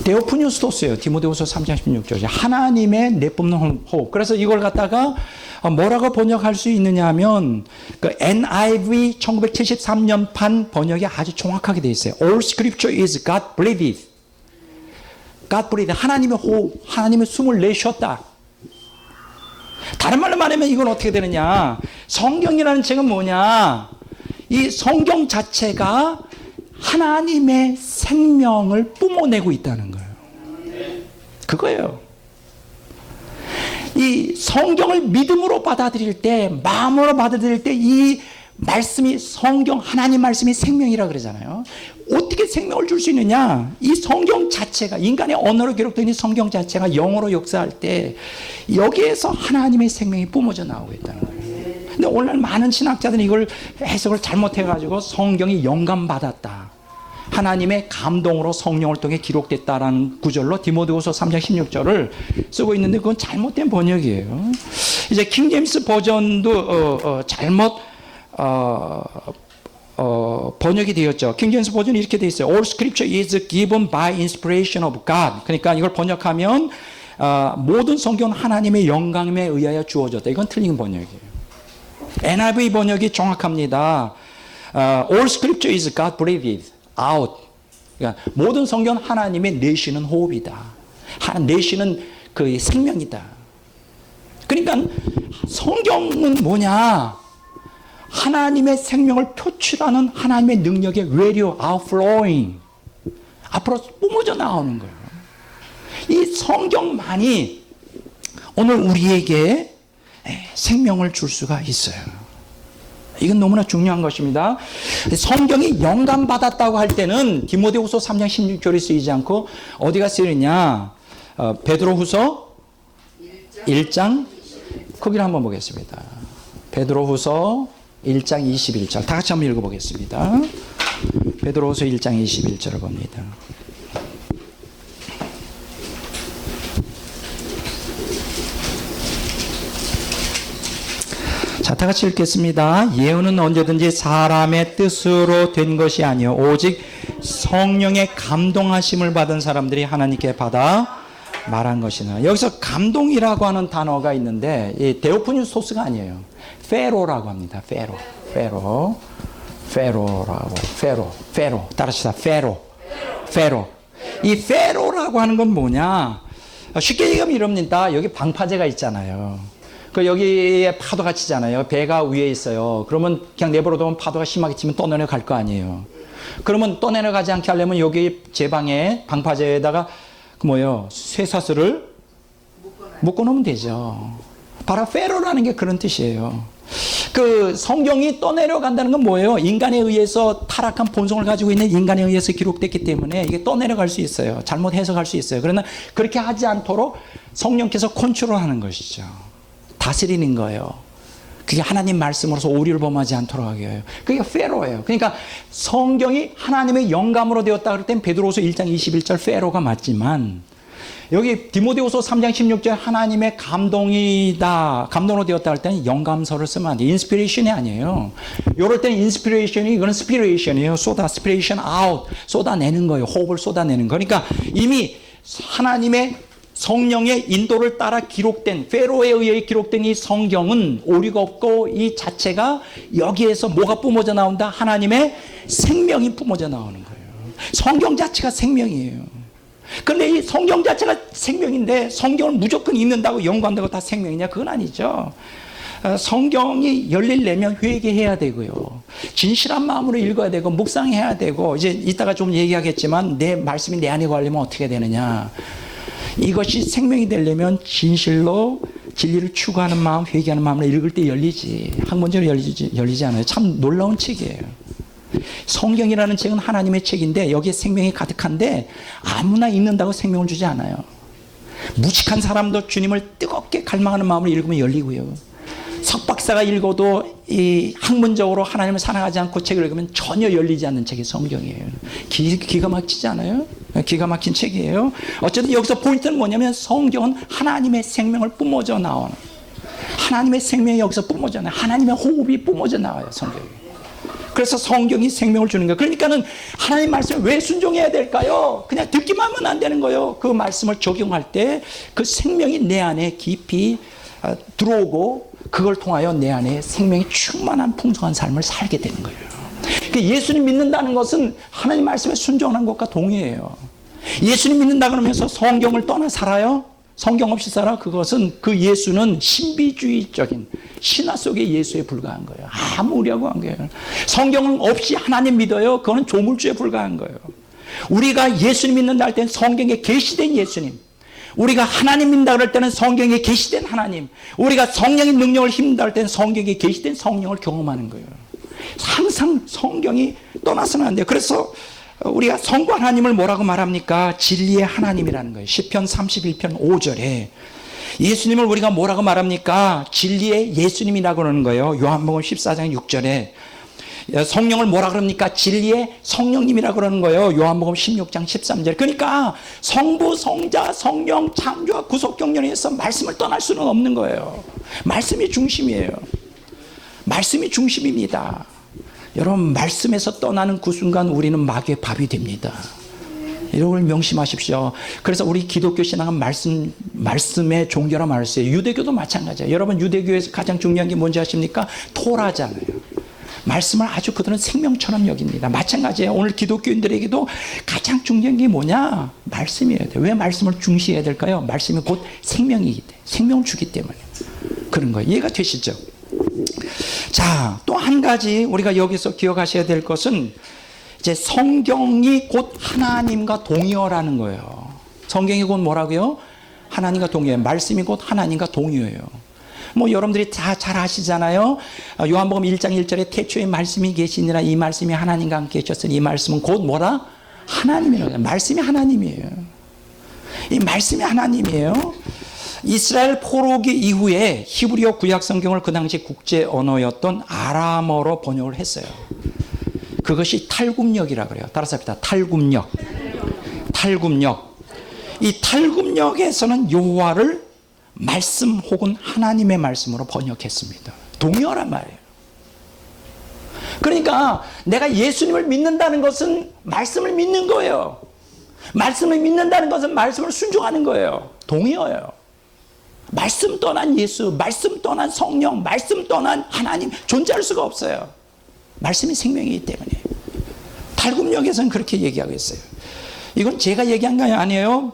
데오푸뉴스토스예요. 디모데후서 3장 16절. 하나님의 내뿜는 호흡. 그래서 이걸 갖다가 뭐라고 번역할 수 있느냐 하면 NIV 1973년판 번역이 아주 정확하게 되어 있어요. All scripture is God breathed. God breathed. 하나님의 호흡, 하나님의 숨을 내쉬었다. 다른 말로 말하면 이건 어떻게 되느냐? 성경이라는 책은 뭐냐? 이 성경 자체가 하나님의 생명을 뿜어내고 있다는 거예요. 그거예요. 이 성경을 믿음으로 받아들일 때, 마음으로 받아들일 때 이 말씀이 하나님 말씀이 생명이라 그러잖아요. 어떻게 생명을 줄 수 있느냐? 이 성경 자체가 인간의 언어로 기록된 이 성경 자체가 영어로 역사할 때 여기에서 하나님의 생명이 뿜어져 나오고 있다는 거예요. 근데 오늘날 많은 신학자들이 이걸 해석을 잘못해가지고 성경이 영감받았다. 하나님의 감동으로 성령을 통해 기록됐다라는 구절로 디모데후서 3장 16절을 쓰고 있는데 그건 잘못된 번역이에요. 이제 킹제임스 버전도 잘못 번역이 되었죠. 킹제임스 버전이 이렇게 되어 있어요. All scripture is given by inspiration of God. 그러니까 이걸 번역하면 모든 성경은 하나님의 영감에 의하여 주어졌다. 이건 틀린 번역이에요. NIV 번역이 정확합니다. All scripture is God breathed out. 그러니까 모든 성경은 하나님의 내쉬는 호흡이다. 내쉬는 그 생명이다. 그러니까 성경은 뭐냐? 하나님의 생명을 표출하는 하나님의 능력의 외려, outflowing. 앞으로 뿜어져 나오는 거예요. 이 성경만이 오늘 우리에게 생명을 줄 수가 있어요. 이건 너무나 중요한 것입니다. 성경이 영감받았다고 할 때는 디모데후서 3장 16절이 쓰이지 않고 어디가 쓰이느냐? 베드로후서 1장 거기를 한번 보겠습니다. 베드로후서 1장 21절 다 같이 한번 읽어보겠습니다. 베드로후서 1장 21절을 봅니다. 자, 다 같이 읽겠습니다. 예언은 언제든지 사람의 뜻으로 된 것이 아니요 오직 성령의 감동하심을 받은 사람들이 하나님께 받아 말한 것이나. 여기서 감동이라고 하는 단어가 있는데 이 데오푸뉴스토스가 아니에요. 페로라고 합니다. 페로 따라합시다. 페로. 이 페로라고 하는 건 뭐냐? 쉽게 얘기하면 이럽니다. 여기 방파제가 있잖아요. 여기에 파도가 치잖아요. 배가 위에 있어요. 그러면 그냥 내버려두면 파도가 심하게 치면 떠내려갈 거 아니에요. 그러면 떠내려가지 않게 하려면 여기 제 방에 방파제에다가 쇠사슬을 묶어놓으면 되죠. 바로 페로라는 게 그런 뜻이에요. 성경이 떠내려간다는 건 뭐예요? 인간에 의해서 타락한 본성을 가지고 있는 인간에 의해서 기록됐기 때문에 이게 떠내려갈 수 있어요. 잘못 해석할 수 있어요. 그러나 그렇게 하지 않도록 성령께서 컨트롤하는 것이죠. 다스리는 거예요. 그게 하나님 말씀으로서 오류를 범하지 않도록 하게 해요. 그게 페로예요. 그러니까 성경이 하나님의 영감으로 되었다 그럴 땐 베드로후서 1장 21절 페로가 맞지만 여기 디모데후서 3장 16절 하나님의 감동으로 되었다 할 때는 영감서를 쓰면 안 돼요. 인스피레이션이 아니에요. 이럴 때는 인스피레이션이 이거는 스피레이션이에요. 스피레이션 아웃, 쏟아내는 거예요. 호흡을 쏟아내는 거. 그러니까 이미 하나님의 성령의 인도를 따라 기록된, 페로에 의해 기록된 이 성경은 오류가 없고 이 자체가 여기에서 뭐가 뿜어져 나온다? 하나님의 생명이 뿜어져 나오는 거예요. 성경 자체가 생명이에요. 그런데 이 성경 자체가 생명인데 성경을 무조건 읽는다고 연구한다고 다 생명이냐? 그건 아니죠. 성경이 열리려면 회개해야 되고요. 진실한 마음으로 읽어야 되고 묵상해야 되고, 이제 이따가 좀 얘기하겠지만 내 말씀이 내 안에 걸리면 어떻게 되느냐. 이것이 생명이 되려면 진실로 진리를 추구하는 마음, 회개하는 마음으로 읽을 때 열리지. 학문적으로 열리지 않아요. 참 놀라운 책이에요. 성경이라는 책은 하나님의 책인데 여기에 생명이 가득한데 아무나 읽는다고 생명을 주지 않아요. 무식한 사람도 주님을 뜨겁게 갈망하는 마음으로 읽으면 열리고요. 석박사가 읽어도 이 학문적으로 하나님을 사랑하지 않고 책을 읽으면 전혀 열리지 않는 책이 성경이에요. 기가 막히지 않아요? 기가 막힌 책이에요. 어쨌든 여기서 포인트는 뭐냐면 성경은 하나님의 생명을 뿜어져 나오는, 하나님의 생명이 여기서 뿜어져 나와요. 하나님의 호흡이 뿜어져 나와요, 성경이. 그래서 성경이 생명을 주는 거예요. 그러니까는 하나님의 말씀을 왜 순종해야 될까요? 그냥 듣기만 하면 안 되는 거예요. 그 말씀을 적용할 때 그 생명이 내 안에 깊이 들어오고 그걸 통하여 내 안에 생명이 충만한 풍성한 삶을 살게 되는 거예요. 그러니까 예수님 믿는다는 것은 하나님 말씀에 순종하는 것과 동의해요. 예수님 믿는다 그러면서 성경을 떠나 살아요? 성경 없이 살아? 그것은 그 예수는 신비주의적인 신화 속의 예수에 불과한 거예요. 아무 우려하고 한 거예요. 성경 없이 하나님 믿어요? 그거는 조물주에 불과한 거예요. 우리가 예수님 믿는다 할 때는 성경에 계시된 예수님, 우리가 하나님 믿는다 그럴 때는 성경에 계시된 하나님, 우리가 성령의 능력을 힘든다 할 때는 성경에 계시된 성령을 경험하는 거예요. 항상 성경이 떠나서는 안 돼요. 그래서 우리가 성부 하나님을 뭐라고 말합니까? 진리의 하나님이라는 거예요. 시편 31편 5절에 예수님을 우리가 뭐라고 말합니까? 진리의 예수님이라고 그러는 거예요. 요한복음 14장 6절에 성령을 뭐라 그럽니까? 진리의 성령님이라고 그러는 거예요. 요한복음 16장 13절. 그러니까 성부, 성자, 성령, 창조와 구속 경륜에서 말씀을 떠날 수는 없는 거예요. 말씀이 중심이에요. 말씀이 중심입니다. 여러분, 말씀에서 떠나는 그 순간 우리는 마귀의 밥이 됩니다. 이런 걸 명심하십시오. 그래서 우리 기독교 신앙은 말씀의 종교라 말했어요. 유대교도 마찬가지예요. 여러분, 유대교에서 가장 중요한 게 뭔지 아십니까? 토라잖아요. 말씀을 아주 그들은 생명처럼 여깁니다. 마찬가지예요. 오늘 기독교인들에게도 가장 중요한 게 뭐냐? 말씀이어야 돼요. 왜 말씀을 중시해야 될까요? 말씀이 곧 생명이기 때문에, 생명을 주기 때문에 그런 거예요. 이해가 되시죠? 자, 또 한 가지 우리가 여기서 기억하셔야 될 것은 이제 성경이 곧 하나님과 동의어라는 거예요. 성경이 곧 뭐라고요? 하나님과 동의어예요. 말씀이 곧 하나님과 동의어예요. 뭐 여러분들이 다 잘 아시잖아요. 요한복음 1장 1절에 태초에 말씀이 계시니라, 이 말씀이 하나님과 함께 계셨으니 이 말씀은 곧 뭐라? 하나님이라고 해요. 말씀이 하나님이에요. 이 말씀이 하나님이에요. 이스라엘 포로기 이후에 히브리어 구약 성경을 그 당시 국제 언어였던 아람어로 번역을 했어요. 그것이 탈굽력이라고 그래요. 따라서 합시다. 탈굽력. 이 탈굽력에서는 여호와를 말씀 혹은 하나님의 말씀으로 번역했습니다. 동의어란 말이에요. 그러니까 내가 예수님을 믿는다는 것은 말씀을 믿는 거예요. 말씀을 믿는다는 것은 말씀을 순종하는 거예요. 동의어예요. 말씀 떠난 예수, 말씀 떠난 성령, 말씀 떠난 하나님 존재할 수가 없어요. 말씀이 생명이기 때문에. 탈굽력에서는 그렇게 얘기하고 있어요. 이건 제가 얘기한 거 아니에요.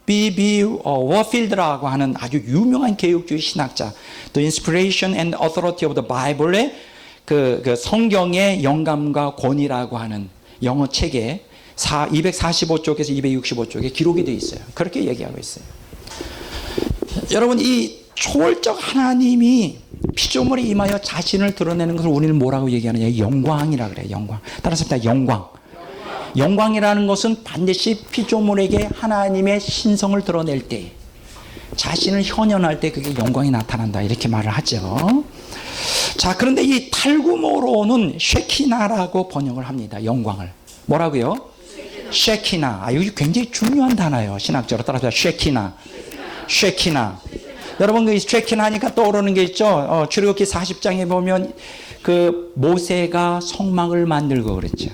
B.B. 워필드라고 하는 아주 유명한 개혁주의 신학자, The Inspiration and Authority of the Bible의 그 성경의 영감과 권위라고 하는 영어 책에 245쪽에서 265쪽에 기록이 되어 있어요. 그렇게 얘기하고 있어요. 여러분, 이 초월적 하나님이 피조물에 임하여 자신을 드러내는 것을 우리는 뭐라고 얘기하느냐? 영광이라 그래요. 영광. 따라서 영광. 영광이라는 것은 반드시 피조물에게 하나님의 신성을 드러낼 때, 자신을 현현할 때 그게 영광이 나타난다, 이렇게 말을 하죠. 자, 그런데 이 탈구모로는 쉐키나라고 번역을 합니다. 영광을. 뭐라고요? 쉐키나. 이거 굉장히 중요한 단어예요. 신학적으로 따라서 쉐키나. 쉐키나. 여러분 그 쉐키나 하니까 떠오르는 게 있죠. 출애굽기 40장에 보면 그 모세가 성막을 만들고 그랬죠.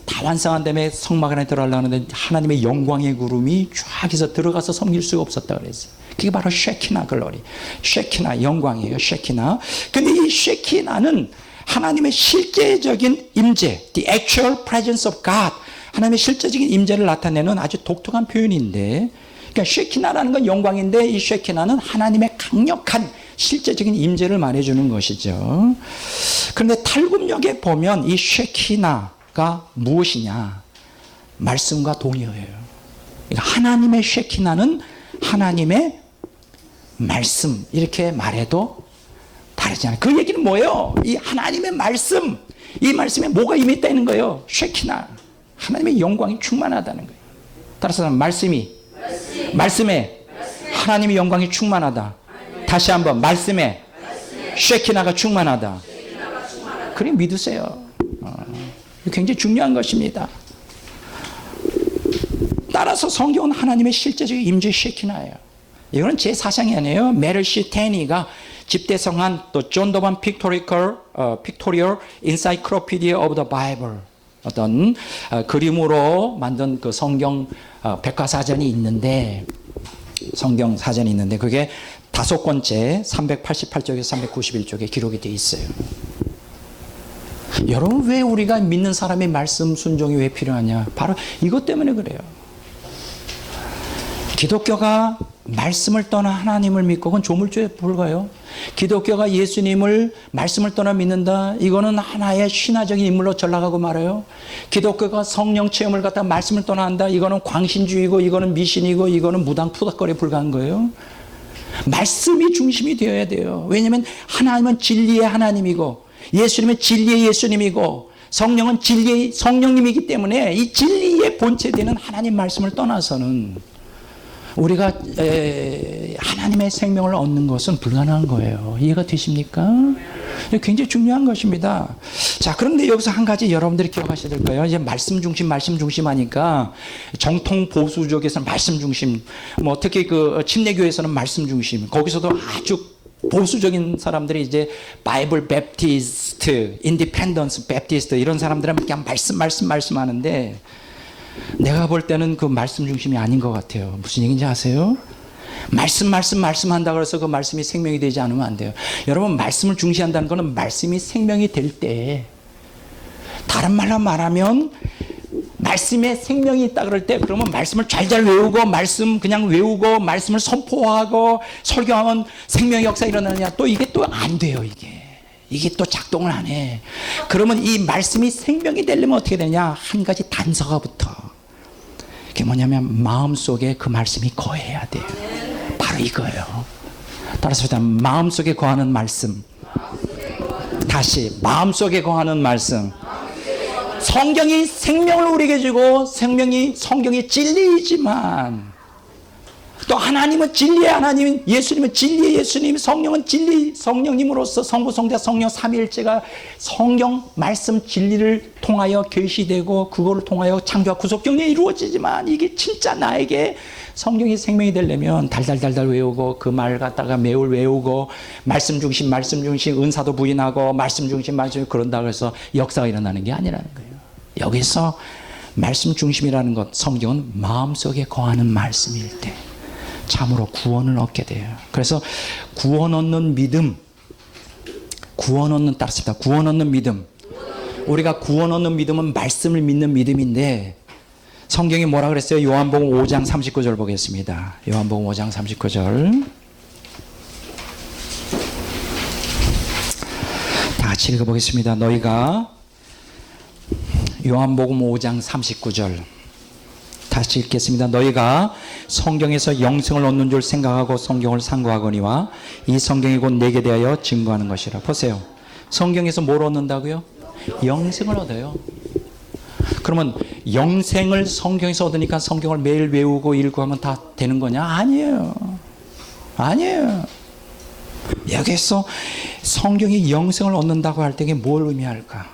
다 완성한 다음에 성막 안에 들어가려는데 하나님의 영광의 구름이 쫙 해서 들어가서 섬길 수가 없었다 그랬어요. 그게 바로 쉐키나 글로리. 쉐키나 영광이에요. 쉐키나. 근데 이 쉐키나는 하나님의 실제적인 임재, the actual presence of God, 하나님의 실제적인 임재를 나타내는 아주 독특한 표현인데, 그러니까 쉐키나라는 건 영광인데 이 쉐키나는 하나님의 강력한 실제적인 임재를 말해주는 것이죠. 그런데 탈굽역에 보면 이 쉐키나가 무엇이냐? 말씀과 동의어예요. 그러니까 하나님의 쉐키나는 하나님의 말씀 이렇게 말해도 다르지 않아요. 그 얘기는 뭐예요? 이 하나님의 말씀, 이 말씀에 뭐가 임했다는 거예요? 쉐키나, 하나님의 영광이 충만하다는 거예요. 따라서 말씀에 하나님의 영광이 충만하다. 다시 한번 말씀에 쉐키나가 충만하다. 그래 믿으세요. 굉장히 중요한 것입니다. 따라서 성경은 하나님의 실제적인 임재 쉐키나예요. 이거는 제 사상이 아니에요. 메르시 테니가 집대성한 또 존 도반 픽토리얼 인사이클로피디아 오브 더 바이블 어떤 그림으로 만든 그 성경 백과사전이 있는데, 성경 사전이 있는데 그게 5권째 388쪽에서 391쪽에 기록이 되어 있어요. 여러분 왜 우리가 믿는 사람의 말씀 순종이 왜 필요하냐? 바로 이것 때문에 그래요. 기독교가 말씀을 떠나 하나님을 믿고 그건 조물주에 불과해요. 기독교가 예수님을 말씀을 떠나 믿는다, 이거는 하나의 신화적인 인물로 전락하고 말아요. 기독교가 성령 체험을 갖다 말씀을 떠나 한다, 이거는 광신주의고 이거는 미신이고 이거는 무당 푸닥거리에 불과한 거예요. 말씀이 중심이 되어야 돼요. 왜냐하면 하나님은 진리의 하나님이고 예수님은 진리의 예수님이고 성령은 진리의 성령님이기 때문에 이 진리의 본체되는 하나님 말씀을 떠나서는 우리가 하나님의 생명을 얻는 것은 불가능한 거예요. 이해가 되십니까? 굉장히 중요한 것입니다. 자, 그런데 여기서 한 가지 여러분들이 기억하셔야 될 거예요. 이제 말씀 중심 하니까 정통 보수적에서는 말씀 중심, 뭐 특히 그 침례교에서는 말씀 중심, 거기서도 아주 보수적인 사람들이 이제 바이블 베프티스트, 인디펜던스 베프티스트 이런 사람들은 그냥 말씀 하는데, 내가 볼 때는 그 말씀 중심이 아닌 것 같아요. 무슨 얘기인지 아세요? 말씀 한다 그래서 그 말씀이 생명이 되지 않으면 안 돼요. 여러분 말씀을 중시한다는 것은 말씀이 생명이 될 때, 다른 말로 말하면 말씀에 생명이 있다 그럴 때 그러면 말씀을 잘 외우고 말씀 그냥 외우고 말씀을 선포하고 설교하면 생명의 역사 일어나느냐? 또 이게 또 안 돼요. 이게 또 작동을 안 해. 그러면 이 말씀이 생명이 되려면 어떻게 되냐? 한 가지 단서가부터. 그게 뭐냐면 마음속에 그 말씀이 거해야 돼요. 바로 이거예요. 따라서 일단 마음속에 거하는 말씀. 다시 마음속에 거하는 말씀. 성경이 생명을 우리에게 주고 성경이 진리이지만 또 하나님은 진리의 하나님, 예수님은 진리의 예수님, 성령은 진리 성령님으로서 성부, 성자, 성령 삼위일체가 성경 말씀 진리를 통하여 계시되고 그거를 통하여 창조와 구속 경륜이 이루어지지만 이게 진짜 나에게 성경이 생명이 되려면 달달달달 외우고 그 말 갖다가 매울 외우고 말씀 중심 은사도 부인하고 말씀 중심 그런다고 해서 역사가 일어나는 게 아니라는 거예요. 여기서 말씀 중심이라는 것, 성경은 마음속에 거하는 말씀일 때 참으로 구원을 얻게 돼요. 그래서 구원 얻는 믿음, 구원 얻는 믿음. 우리가 구원 얻는 믿음은 말씀을 믿는 믿음인데 성경이 뭐라 그랬어요? 요한복음 5장 39절 보겠습니다. 요한복음 5장 39절. 다 같이 읽어보겠습니다. 너희가 요한복음 5장 39절 다시 읽겠습니다. 너희가 성경에서 영생을 얻는 줄 생각하고 성경을 상고하거니와 이 성경이 곧 내게 대하여 증거하는 것이라. 보세요. 성경에서 뭘 얻는다고요? 영생을 얻어요. 그러면 영생을 성경에서 얻으니까 성경을 매일 외우고 읽고 하면 다 되는 거냐? 아니에요. 여기서 성경이 영생을 얻는다고 할 때 이게 뭘 의미할까?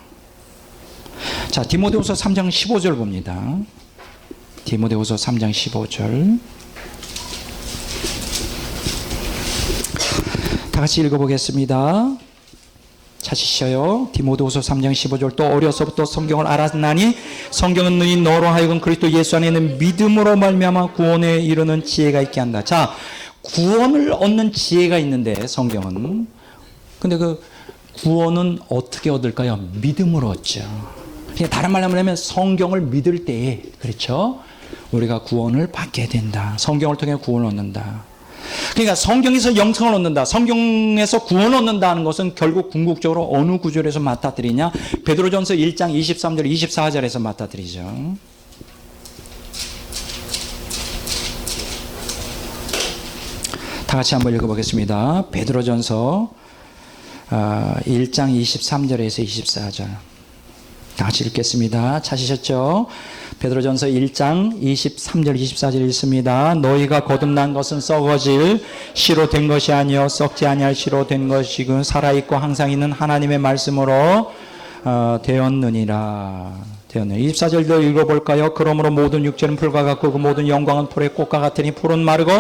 자, 디모데후서 3장 15절 봅니다. 디모데후서 3장 15절. 다 같이 읽어보겠습니다. 찾으셔요. 디모데후서 3장 15절. 또 어려서부터 성경을 알았나니 성경은 너희 너로 하여금 그리스도 예수 안에 있는 믿음으로 말미암아 구원에 이르는 지혜가 있게 한다. 자, 구원을 얻는 지혜가 있는데 성경은. 근데 그 구원은 어떻게 얻을까요? 믿음으로 얻죠. 다른 말로 하면 성경을 믿을 때에, 그렇죠? 우리가 구원을 받게 된다. 성경을 통해 구원을 얻는다. 그러니까 성경에서 영생을 얻는다, 성경에서 구원을 얻는다는 것은 결국 궁극적으로 어느 구절에서 맞닥뜨리냐? 베드로전서 1장 23절 24절에서 맞닥뜨리죠. 다 같이 한번 읽어보겠습니다. 베드로전서 1장 23절에서 24절. 다 같이 읽겠습니다. 찾으셨죠? 베드로전서 1장 23절 24절 읽습니다. 너희가 거듭난 것은 썩어질 씨로 된 것이 아니요 썩지 아니할 씨로 된 것이고 살아있고 항상 있는 하나님의 말씀으로 되었느니라. 24절도 읽어볼까요? 그러므로 모든 육체는 풀과 같고 그 모든 영광은 풀의 꽃과 같으니 풀은 마르고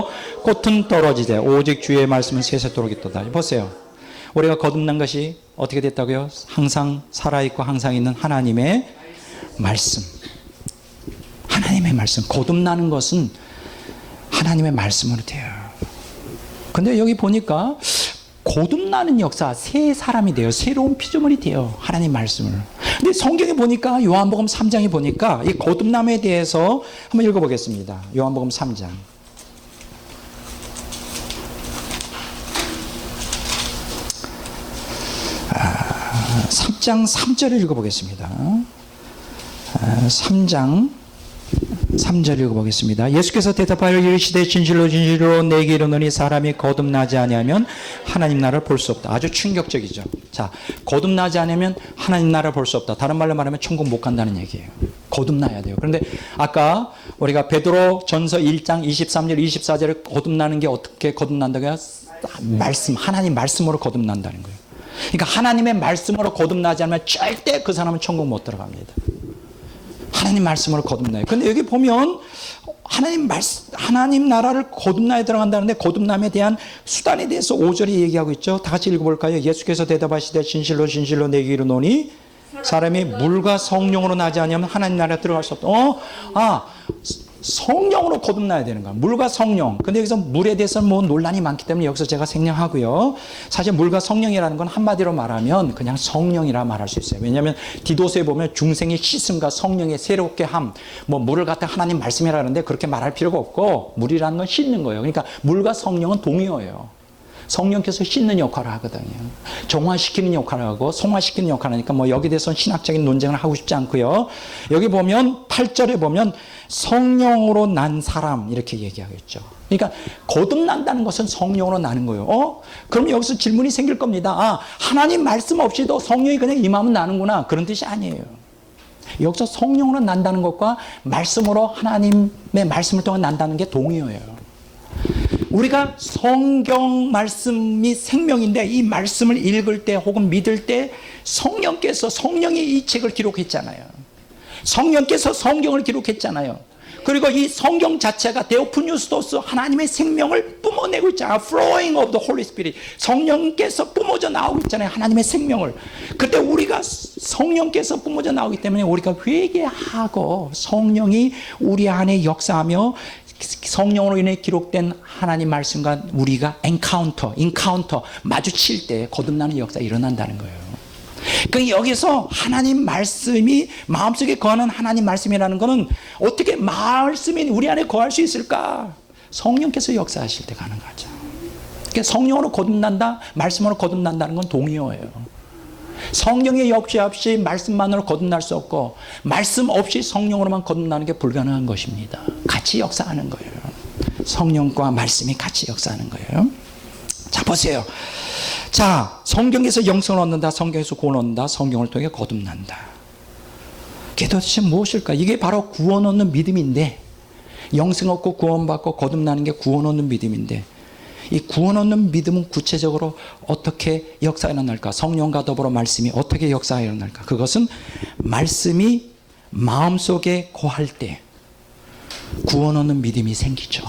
꽃은 떨어지되 오직 주의 말씀은 세세토록 있도다. 보세요. 우리가 거듭난 것이 어떻게 됐다고요? 항상 살아있고 항상 있는 하나님의 말씀. 하나님의 말씀. 거듭나는 것은 하나님의 말씀으로 돼요. 근데 여기 보니까 거듭나는 역사, 새 사람이 돼요. 새로운 피조물이 돼요. 하나님 말씀을. 근데 성경에 보니까 요한복음 3장에 보니까 이 거듭남에 대해서 한번 읽어보겠습니다. 요한복음 3장. 3장 3절을 읽어보겠습니다. 3장 3절 읽어보겠습니다. 예수께서 대답하여 이르시되 진실로 진실로 내게 이르노니 사람이 거듭나지 아니하면 하나님 나라를 볼 수 없다. 아주 충격적이죠. 자, 거듭나지 않으면 하나님 나라를 볼 수 없다. 다른 말로 말하면 천국 못 간다는 얘기예요. 거듭나야 돼요. 그런데 아까 우리가 베드로 전서 1장 23절 24절에 거듭나는 게 어떻게 거듭난다고요? 말씀, 하나님 말씀으로 거듭난다는 거예요. 그러니까 하나님의 말씀으로 거듭나지 않으면 절대 그 사람은 천국 못 들어갑니다. 하나님 말씀으로 거듭나요. 근데 여기 보면 하나님 나라를 거듭나야 들어간다는데 거듭남에 대한 수단에 대해서 5절에 얘기하고 있죠. 다 같이 읽어볼까요? 예수께서 대답하시되 진실로 진실로 내게 이르노니 사람이 물과 성령으로 나지 않으면 하나님 나라에 들어갈 수 없다. 성령으로 거듭나야 되는 거야. 물과 성령. 근데 여기서 물에 대해서 뭐 논란이 많기 때문에 여기서 제가 생략하고요. 사실 물과 성령이라는 건 한마디로 말하면 그냥 성령이라 말할 수 있어요. 왜냐하면 디도서에 보면 중생의 씻음과 성령의 새롭게 함, 뭐 물을 갖다 하나님 말씀이라는데 그렇게 말할 필요가 없고 물이라는 건 씻는 거예요. 그러니까 물과 성령은 동의어예요. 성령께서 씻는 역할을 하거든요. 정화시키는 역할을 하고 성화시키는 역할을 하니까 뭐 여기에 대해서는 신학적인 논쟁을 하고 싶지 않고요. 여기 보면 8절에 보면 성령으로 난 사람 이렇게 얘기하겠죠. 그러니까 거듭난다는 것은 성령으로 나는 거예요. 그럼 여기서 질문이 생길 겁니다. 하나님 말씀 없이도 성령이 그냥 임하면 나는구나. 그런 뜻이 아니에요. 여기서 성령으로 난다는 것과 말씀으로 하나님의 말씀을 통해 난다는 게 동의어예요. 우리가 성경 말씀이 생명인데 이 말씀을 읽을 때 혹은 믿을 때 성령께서 성령이 이 책을 기록했잖아요. 성령께서 성경을 기록했잖아요. 그리고 이 성경 자체가 데오프뉴스토스 하나님의 생명을 뿜어내고 있잖아요. Flowing of the Holy Spirit. 성령께서 뿜어져 나오고 있잖아요. 하나님의 생명을. 그때 우리가 성령께서 뿜어져 나오기 때문에 우리가 회개하고 성령이 우리 안에 역사하며 성령으로 인해 기록된 하나님 말씀과 우리가 인카운터 마주칠 때 거듭나는 역사가 일어난다는 거예요. 그러니까 여기서 하나님 말씀이 마음속에 거하는 하나님 말씀이라는 것은 어떻게 말씀이 우리 안에 거할 수 있을까? 성령께서 역사하실 때 가능하죠. 그러니까 성령으로 거듭난다, 말씀으로 거듭난다는 건 동의어예요. 성령의 역시 없이 말씀만으로 거듭날 수 없고 말씀 없이 성령으로만 거듭나는 게 불가능한 것입니다. 같이 역사하는 거예요. 성령과 말씀이 같이 역사하는 거예요. 자, 보세요. 자, 성경에서 영생을 얻는다, 성경에서 구원을 얻는다, 성경을 통해 거듭난다. 그게 도대체 무엇일까? 이게 바로 구원 얻는 믿음인데, 영생 얻고 구원받고 거듭나는 게 구원 얻는 믿음인데, 이 구원 얻는 믿음은 구체적으로 어떻게 역사가 일어날까? 성령과 더불어 말씀이 어떻게 역사가 일어날까? 그것은 말씀이 마음속에 거할 때, 구원 얻는 믿음이 생기죠.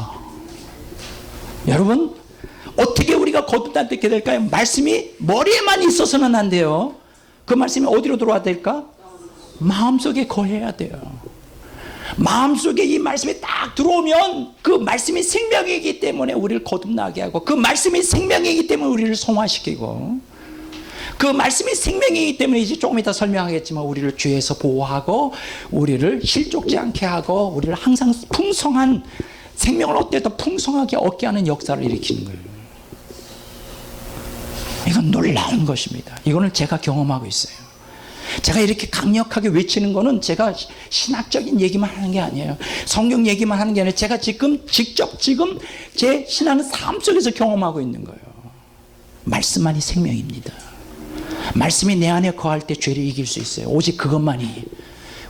여러분, 어떻게 우리가 거듭날 때 될까요? 말씀이 머리에만 있어서는 안 돼요. 그 말씀이 어디로 들어와야 될까? 마음속에 거해야 돼요. 마음속에 이 말씀이 딱 들어오면 그 말씀이 생명이기 때문에 우리를 거듭나게 하고, 그 말씀이 생명이기 때문에 우리를 성화시키고, 그 말씀이 생명이기 때문에 이제 조금 이따 설명하겠지만 우리를 죄에서 보호하고, 우리를 실족지 않게 하고, 우리를 항상 풍성한 생명을 어때도 풍성하게 얻게 하는 역사를 일으키는 거예요. 이건 놀라운 것입니다. 이거는 제가 경험하고 있어요. 제가 이렇게 강력하게 외치는 거는 제가 신학적인 얘기만 하는 게 아니에요. 성경 얘기만 하는 게 아니라 제가 직접 제 신앙 삶 속에서 경험하고 있는 거예요. 말씀만이 생명입니다. 말씀이 내 안에 거할 때 죄를 이길 수 있어요. 오직 그것만이.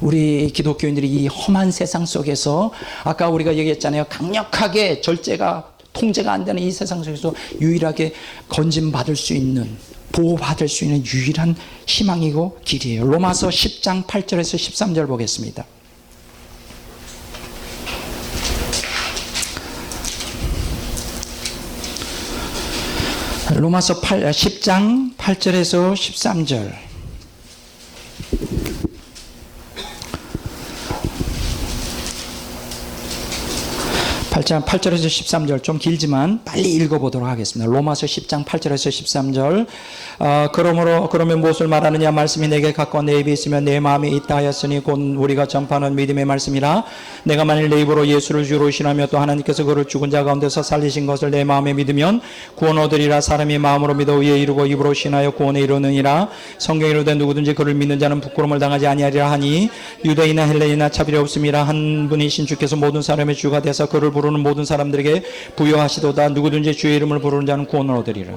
우리 기독교인들이 이 험한 세상 속에서, 아까 우리가 얘기했잖아요. 강력하게 절제가 통제가 안 되는 이 세상 속에서 유일하게 건짐받을 수 있는, 보호받을 수 있는 유일한 희망이고 길이에요. 로마서 10장 8절에서 13절 보겠습니다. 로마서 10장 8절에서 13절. 8절에서 13절 좀 길지만 빨리 읽어보도록 하겠습니다. 로마서 10장 8절에서 13절. 그러면 무엇을 말하느냐? 말씀이 내게 가까워 내 입에 있으면 내 마음에 있다 하였으니 곧 우리가 전파하는 믿음의 말씀이라. 내가 만일 내 입으로 예수를 주로 신하며 또 하나님께서 그를 죽은 자 가운데서 살리신 것을 내 마음에 믿으면 구원 얻으리라. 사람이 마음으로 믿어 의에 이르고 입으로 신하여 구원에 이르느니라. 성경에 이르되 누구든지 그를 믿는 자는 부끄러움을 당하지 아니하리라 하니, 유대인이나 헬레인이나 차별이 없음이라. 한 분이신 주께서 모든 사람의 주가 되사 그를 부르는 모든 사람들에게 부여하시도다. 누구든지 주의 이름을 부르는 자는 구원을 얻으리라.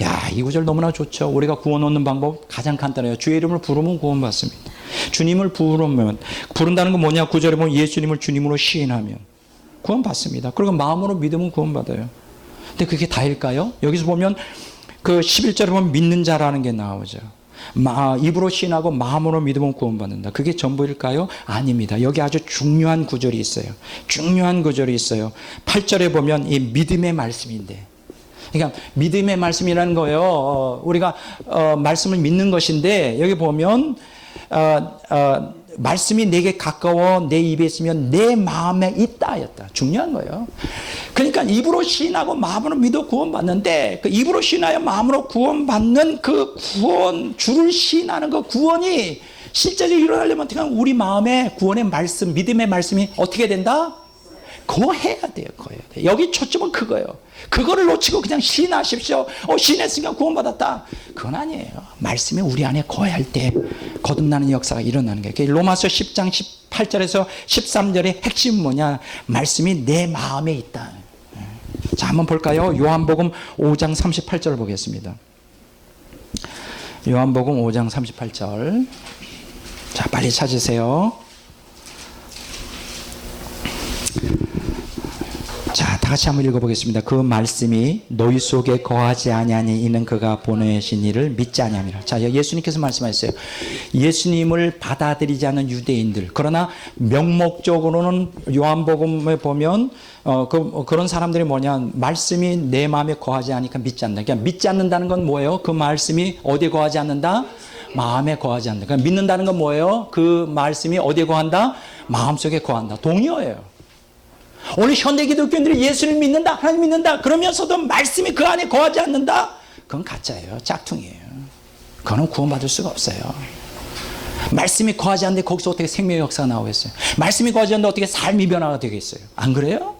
야, 이 구절 너무나 좋죠. 우리가 구원 얻는 방법 가장 간단해요. 주의 이름을 부르면 구원받습니다. 주님을 부른다는 건 뭐냐? 구절에 보면 예수님을 주님으로 시인하면 구원받습니다. 그리고 마음으로 믿으면 구원받아요. 근데 그게 다일까요? 여기서 보면 그 11절에 보면 믿는 자라는 게 나오죠. 입으로 시인하고 마음으로 믿으면 구원받는다. 그게 전부일까요? 아닙니다. 여기 아주 중요한 구절이 있어요. 중요한 구절이 있어요. 8절에 보면 이 믿음의 말씀인데, 그러니까 믿음의 말씀이라는 거예요. 우리가 말씀을 믿는 것인데, 여기 보면 말씀이 내게 가까워 내 입에 있으면 내 마음에 있다 하였다. 중요한 거예요. 그러니까 입으로 시인하고 마음으로 믿어 구원받는데, 그 입으로 시인하여 마음으로 구원받는 그 구원, 주를 시인하는 그 구원이 실제적으로 일어나려면 어떻게 하면 우리 마음에 구원의 말씀, 믿음의 말씀이 어떻게 된다? 거해야 돼요. 거해야 돼요. 여기 초점은 그거예요. 그거를 놓치고 그냥 시인하십시오. 시인했으니까 구원받았다. 그건 아니에요. 말씀이 우리 안에 거할 때 거듭나는 역사가 일어나는 거예요. 로마서 10장 18절에서 13절의 핵심은 뭐냐? 말씀이 내 마음에 있다. 자, 한번 볼까요? 요한복음 5장 38절 보겠습니다. 요한복음 5장 38절. 자, 빨리 찾으세요. 자, 다 같이 한번 읽어보겠습니다. 그 말씀이 너희 속에 거하지 아니하니 이는 그가 보내신 이를 믿지 아니함이라. 자, 예수님께서 말씀하셨어요. 예수님을 받아들이지 않는 유대인들, 그러나 명목적으로는 요한복음에 보면 그런 사람들이 뭐냐? 말씀이 내 마음에 거하지 않으니까 믿지 않는다. 그러니까 믿지 않는다는 건 뭐예요? 그 말씀이 어디에 거하지 않는다? 마음에 거하지 않는다. 그러니까 믿는다는 건 뭐예요? 그 말씀이 어디에 거한다? 마음속에 거한다. 동의어예요. 오늘 현대 기독교인들이 예수를 믿는다, 하나님 믿는다, 그러면서도 말씀이 그 안에 거하지 않는다? 그건 가짜예요. 짝퉁이에요. 그거는 구원받을 수가 없어요. 말씀이 거하지 않는데 거기서 어떻게 생명의 역사가 나오겠어요? 말씀이 거하지 않는데 어떻게 삶이 변화가 되겠어요? 안 그래요?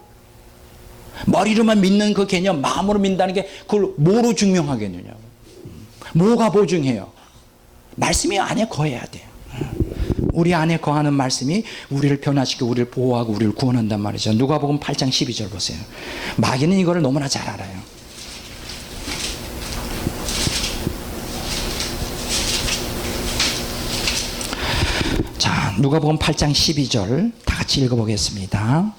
머리로만 믿는 그 개념, 마음으로 믿는다는 게 그걸 뭐로 증명하겠느냐고. 뭐가 보증해요? 말씀이 안에 거해야 돼요. 우리 안에 거하는 말씀이 우리를 변화시키고 우리를 보호하고 우리를 구원한단 말이죠. 누가복음 8장 12절 보세요. 마귀는 이거를 너무나 잘 알아요. 자, 누가복음 8장 12절 다 같이 읽어보겠습니다.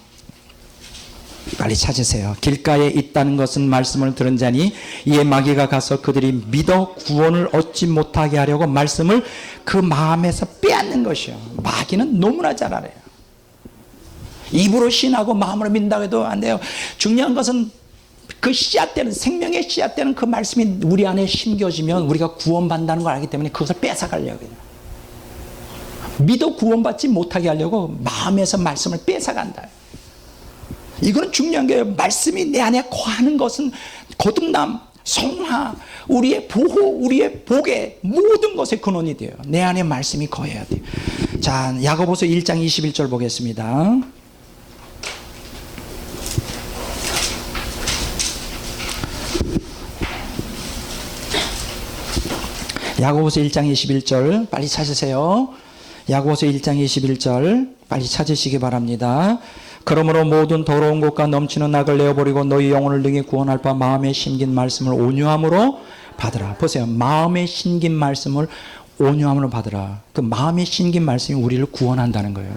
빨리 찾으세요. 길가에 있다는 것은 말씀을 들은 자니 이에 마귀가 가서 그들이 믿어 구원을 얻지 못하게 하려고 말씀을 그 마음에서 빼앗는 것이요. 마귀는 너무나 잘 알아요. 입으로 신하고 마음으로 믿는다고 해도 안 돼요. 중요한 것은 그 씨앗되는, 생명의 씨앗되는 그 말씀이 우리 안에 심겨지면 우리가 구원받는다는 걸 알기 때문에 그것을 뺏어가려고 해요. 믿어 구원받지 못하게 하려고 마음에서 말씀을 뺏어간다. 이거는 중요한 거예요. 말씀이 내 안에 거하는 것은 거듭남, 성화, 우리의 보호, 우리의 복의 모든 것의 근원이 돼요. 내 안에 말씀이 거해야 돼요. 자, 야고보서 1장 21절 보겠습니다. 야고보서 1장 21절 빨리 찾으세요. 야고보서 1장 21절 빨리 찾으시기 바랍니다. 그러므로 모든 더러운 것과 넘치는 악을 내어버리고 너희 영혼을 능히 구원할 바 마음에 심긴 말씀을 온유함으로 받으라. 보세요. 마음에 심긴 말씀을 온유함으로 받으라. 그 마음에 심긴 말씀이 우리를 구원한다는 거예요.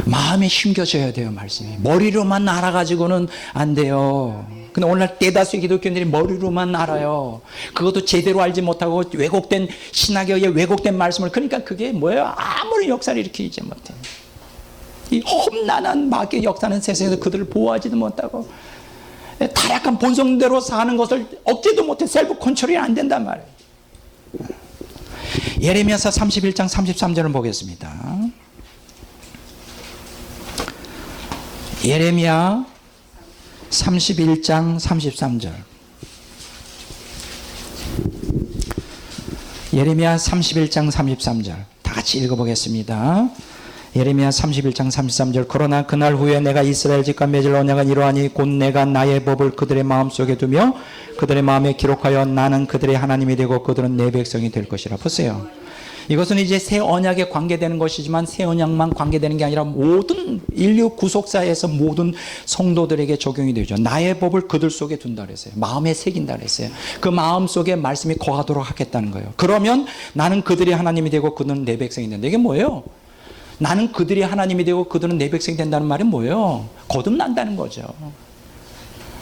마음에 심겨져야 돼요. 말씀이. 머리로만 알아가지고는 안 돼요. 근데 오늘날 대다수의 기독교인들이 머리로만 알아요. 그것도 제대로 알지 못하고 왜곡된 신학에 의해 왜곡된 말씀을, 그러니까 그게 뭐예요? 아무리 역사를 일으키지 못해. 이 험난한 마귀의 역사는 세상에서 그들을 보호하지도 못하고 타락한 본성대로 사는 것을 억제도 못해. 셀프 컨트롤이 안 된단 말이에요. 예레미야서 31장 33절을 보겠습니다. 예레미야 31장 33절. 예레미야 31장 33절. 다 같이 읽어보겠습니다. 예레미야 31장 33절. 그러나 그날 후에 내가 이스라엘 집과 맺을 언약은 이러하니 곧 내가 나의 법을 그들의 마음속에 두며 그들의 마음에 기록하여 나는 그들의 하나님이 되고 그들은 내 백성이 될 것이라. 보세요. 이것은 이제 새 언약에 관계되는 것이지만 새 언약만 관계되는 게 아니라 모든 인류 구속사에서 모든 성도들에게 적용이 되죠. 나의 법을 그들 속에 둔다 그랬어요. 마음에 새긴다 그랬어요. 그 마음 속에 말씀이 거하도록 하겠다는 거예요. 그러면 나는 그들의 하나님이 되고 그들은 내 백성이 된다. 이게 뭐예요? 나는 그들이 하나님이 되고 그들은 내 백성이 된다는 말은 뭐예요? 거듭난다는 거죠.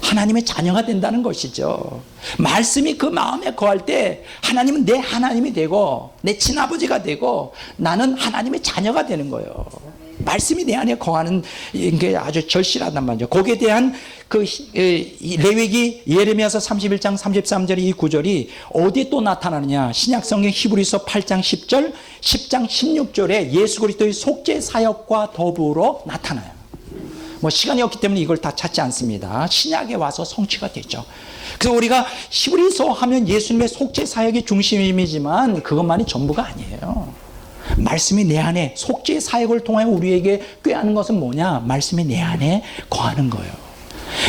하나님의 자녀가 된다는 것이죠. 말씀이 그 마음에 거할 때 하나님은 내 하나님이 되고 내 친아버지가 되고 나는 하나님의 자녀가 되는 거예요. 말씀이 내 안에 거하는 게 아주 절실하단 말이죠. 거기에 대한 그 레위기 예레미야서 31장 33절의 이 구절이 어디에 또 나타나느냐? 신약성경 히브리서 8장 10절, 10장 16절에 예수 그리스도의 속죄 사역과 더불어 나타나요. 뭐 시간이 없기 때문에 이걸 다 찾지 않습니다. 신약에 와서 성취가 되죠. 그래서 우리가 히브리서 하면 예수님의 속죄 사역이 중심이지만 그것만이 전부가 아니에요. 말씀이 내 안에 속죄 사역을 통해 우리에게 꾀하는 것은 뭐냐? 말씀이 내 안에 거하는 거예요.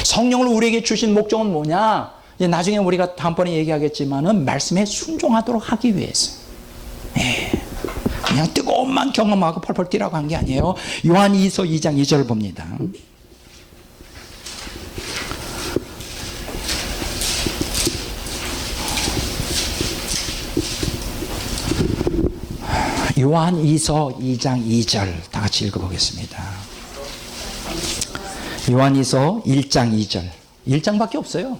성령을 우리에게 주신 목적은 뭐냐? 이제 나중에 우리가 다음번에 얘기하겠지만은 말씀에 순종하도록 하기 위해서. 그냥 뜨거움만 경험하고 펄펄 뛰라고 한 게 아니에요. 요한 2서 2장 2절을 봅니다. 요한 2서 2장 2절 다 같이 읽어보겠습니다. 요한 2서 1장 2절. 1장밖에 없어요.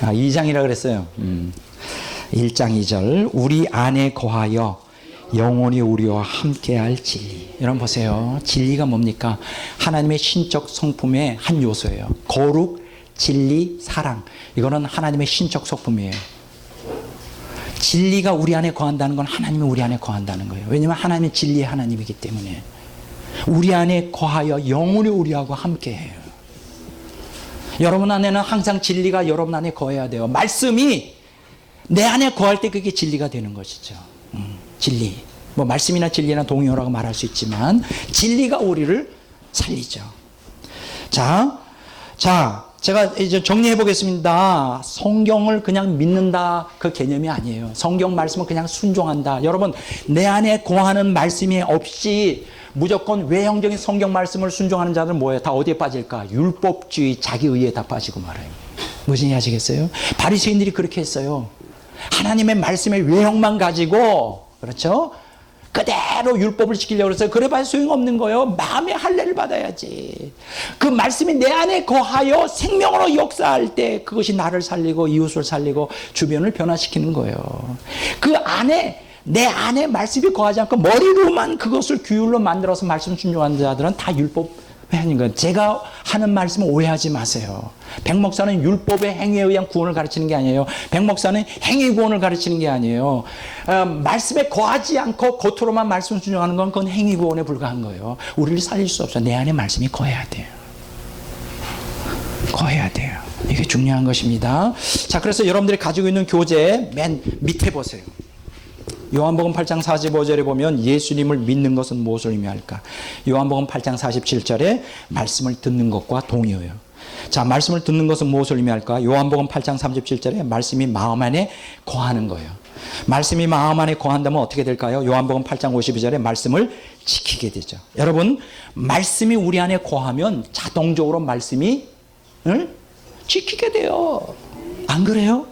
2장이라 그랬어요. 1장 2절. 우리 안에 거하여 영원히 우리와 함께할 진리. 여러분 보세요. 진리가 뭡니까? 하나님의 신적 성품의 한 요소예요. 거룩, 진리, 사랑. 이거는 하나님의 신적 성품이에요. 진리가 우리 안에 거한다는 건 하나님이 우리 안에 거한다는 거예요. 왜냐하면 하나님은 진리의 하나님이기 때문에 우리 안에 거하여 영원히 우리하고 함께해요. 여러분 안에는 항상 진리가 여러분 안에 거해야 돼요. 말씀이 내 안에 거할 때 그게 진리가 되는 것이죠. 진리. 뭐 말씀이나 진리나 동의어라고 말할 수 있지만 진리가 우리를 살리죠. 자, 제가 이제 정리해 보겠습니다. 성경을 그냥 믿는다 그 개념이 아니에요. 성경 말씀을 그냥 순종한다. 여러분 내 안에 거하는 말씀이 없이 무조건 외형적인 성경 말씀을 순종하는 자들은 뭐예요? 다 어디에 빠질까? 율법주의, 자기의에 다 빠지고 말아요. 무슨 얘기 하시겠어요? 바리새인들이 그렇게 했어요. 하나님의 말씀의 외형만 가지고, 그렇죠? 그대로 율법을 지키려고 해서 그래봐야 소용없는 거예요. 마음의 할례를 받아야지. 그 말씀이 내 안에 거하여 생명으로 역사할 때 그것이 나를 살리고 이웃을 살리고 주변을 변화시키는 거예요. 그 안에 내 안에 말씀이 거하지 않고 머리로만 그것을 규율로 만들어서 말씀 순종하는 자들은 다 율법 회하는 거예요. 제가 하는 말씀을 오해하지 마세요. 백목사는 율법의 행위에 의한 구원을 가르치는 게 아니에요. 백목사는 행위 구원을 가르치는 게 아니에요. 말씀에 거하지 않고 겉으로만 말씀 순종하는 건 그건 행위 구원에 불과한 거예요. 우리를 살릴 수 없어요. 내 안에 말씀이 거해야 돼요. 거해야 돼요. 이게 중요한 것입니다. 자, 그래서 여러분들이 가지고 있는 교재 맨 밑에 보세요. 요한복음 8장 45절에 보면 예수님을 믿는 것은 무엇을 의미할까? 요한복음 8장 47절에 말씀을 듣는 것과 동의어요. 자, 말씀을 듣는 것은 무엇을 의미할까? 요한복음 8장 37절에 말씀이 마음 안에 거하는 거예요. 말씀이 마음 안에 거한다면 어떻게 될까요? 요한복음 8장 52절에 말씀을 지키게 되죠. 여러분, 말씀이 우리 안에 거하면 자동적으로 말씀이 지키게 돼요. 안 그래요?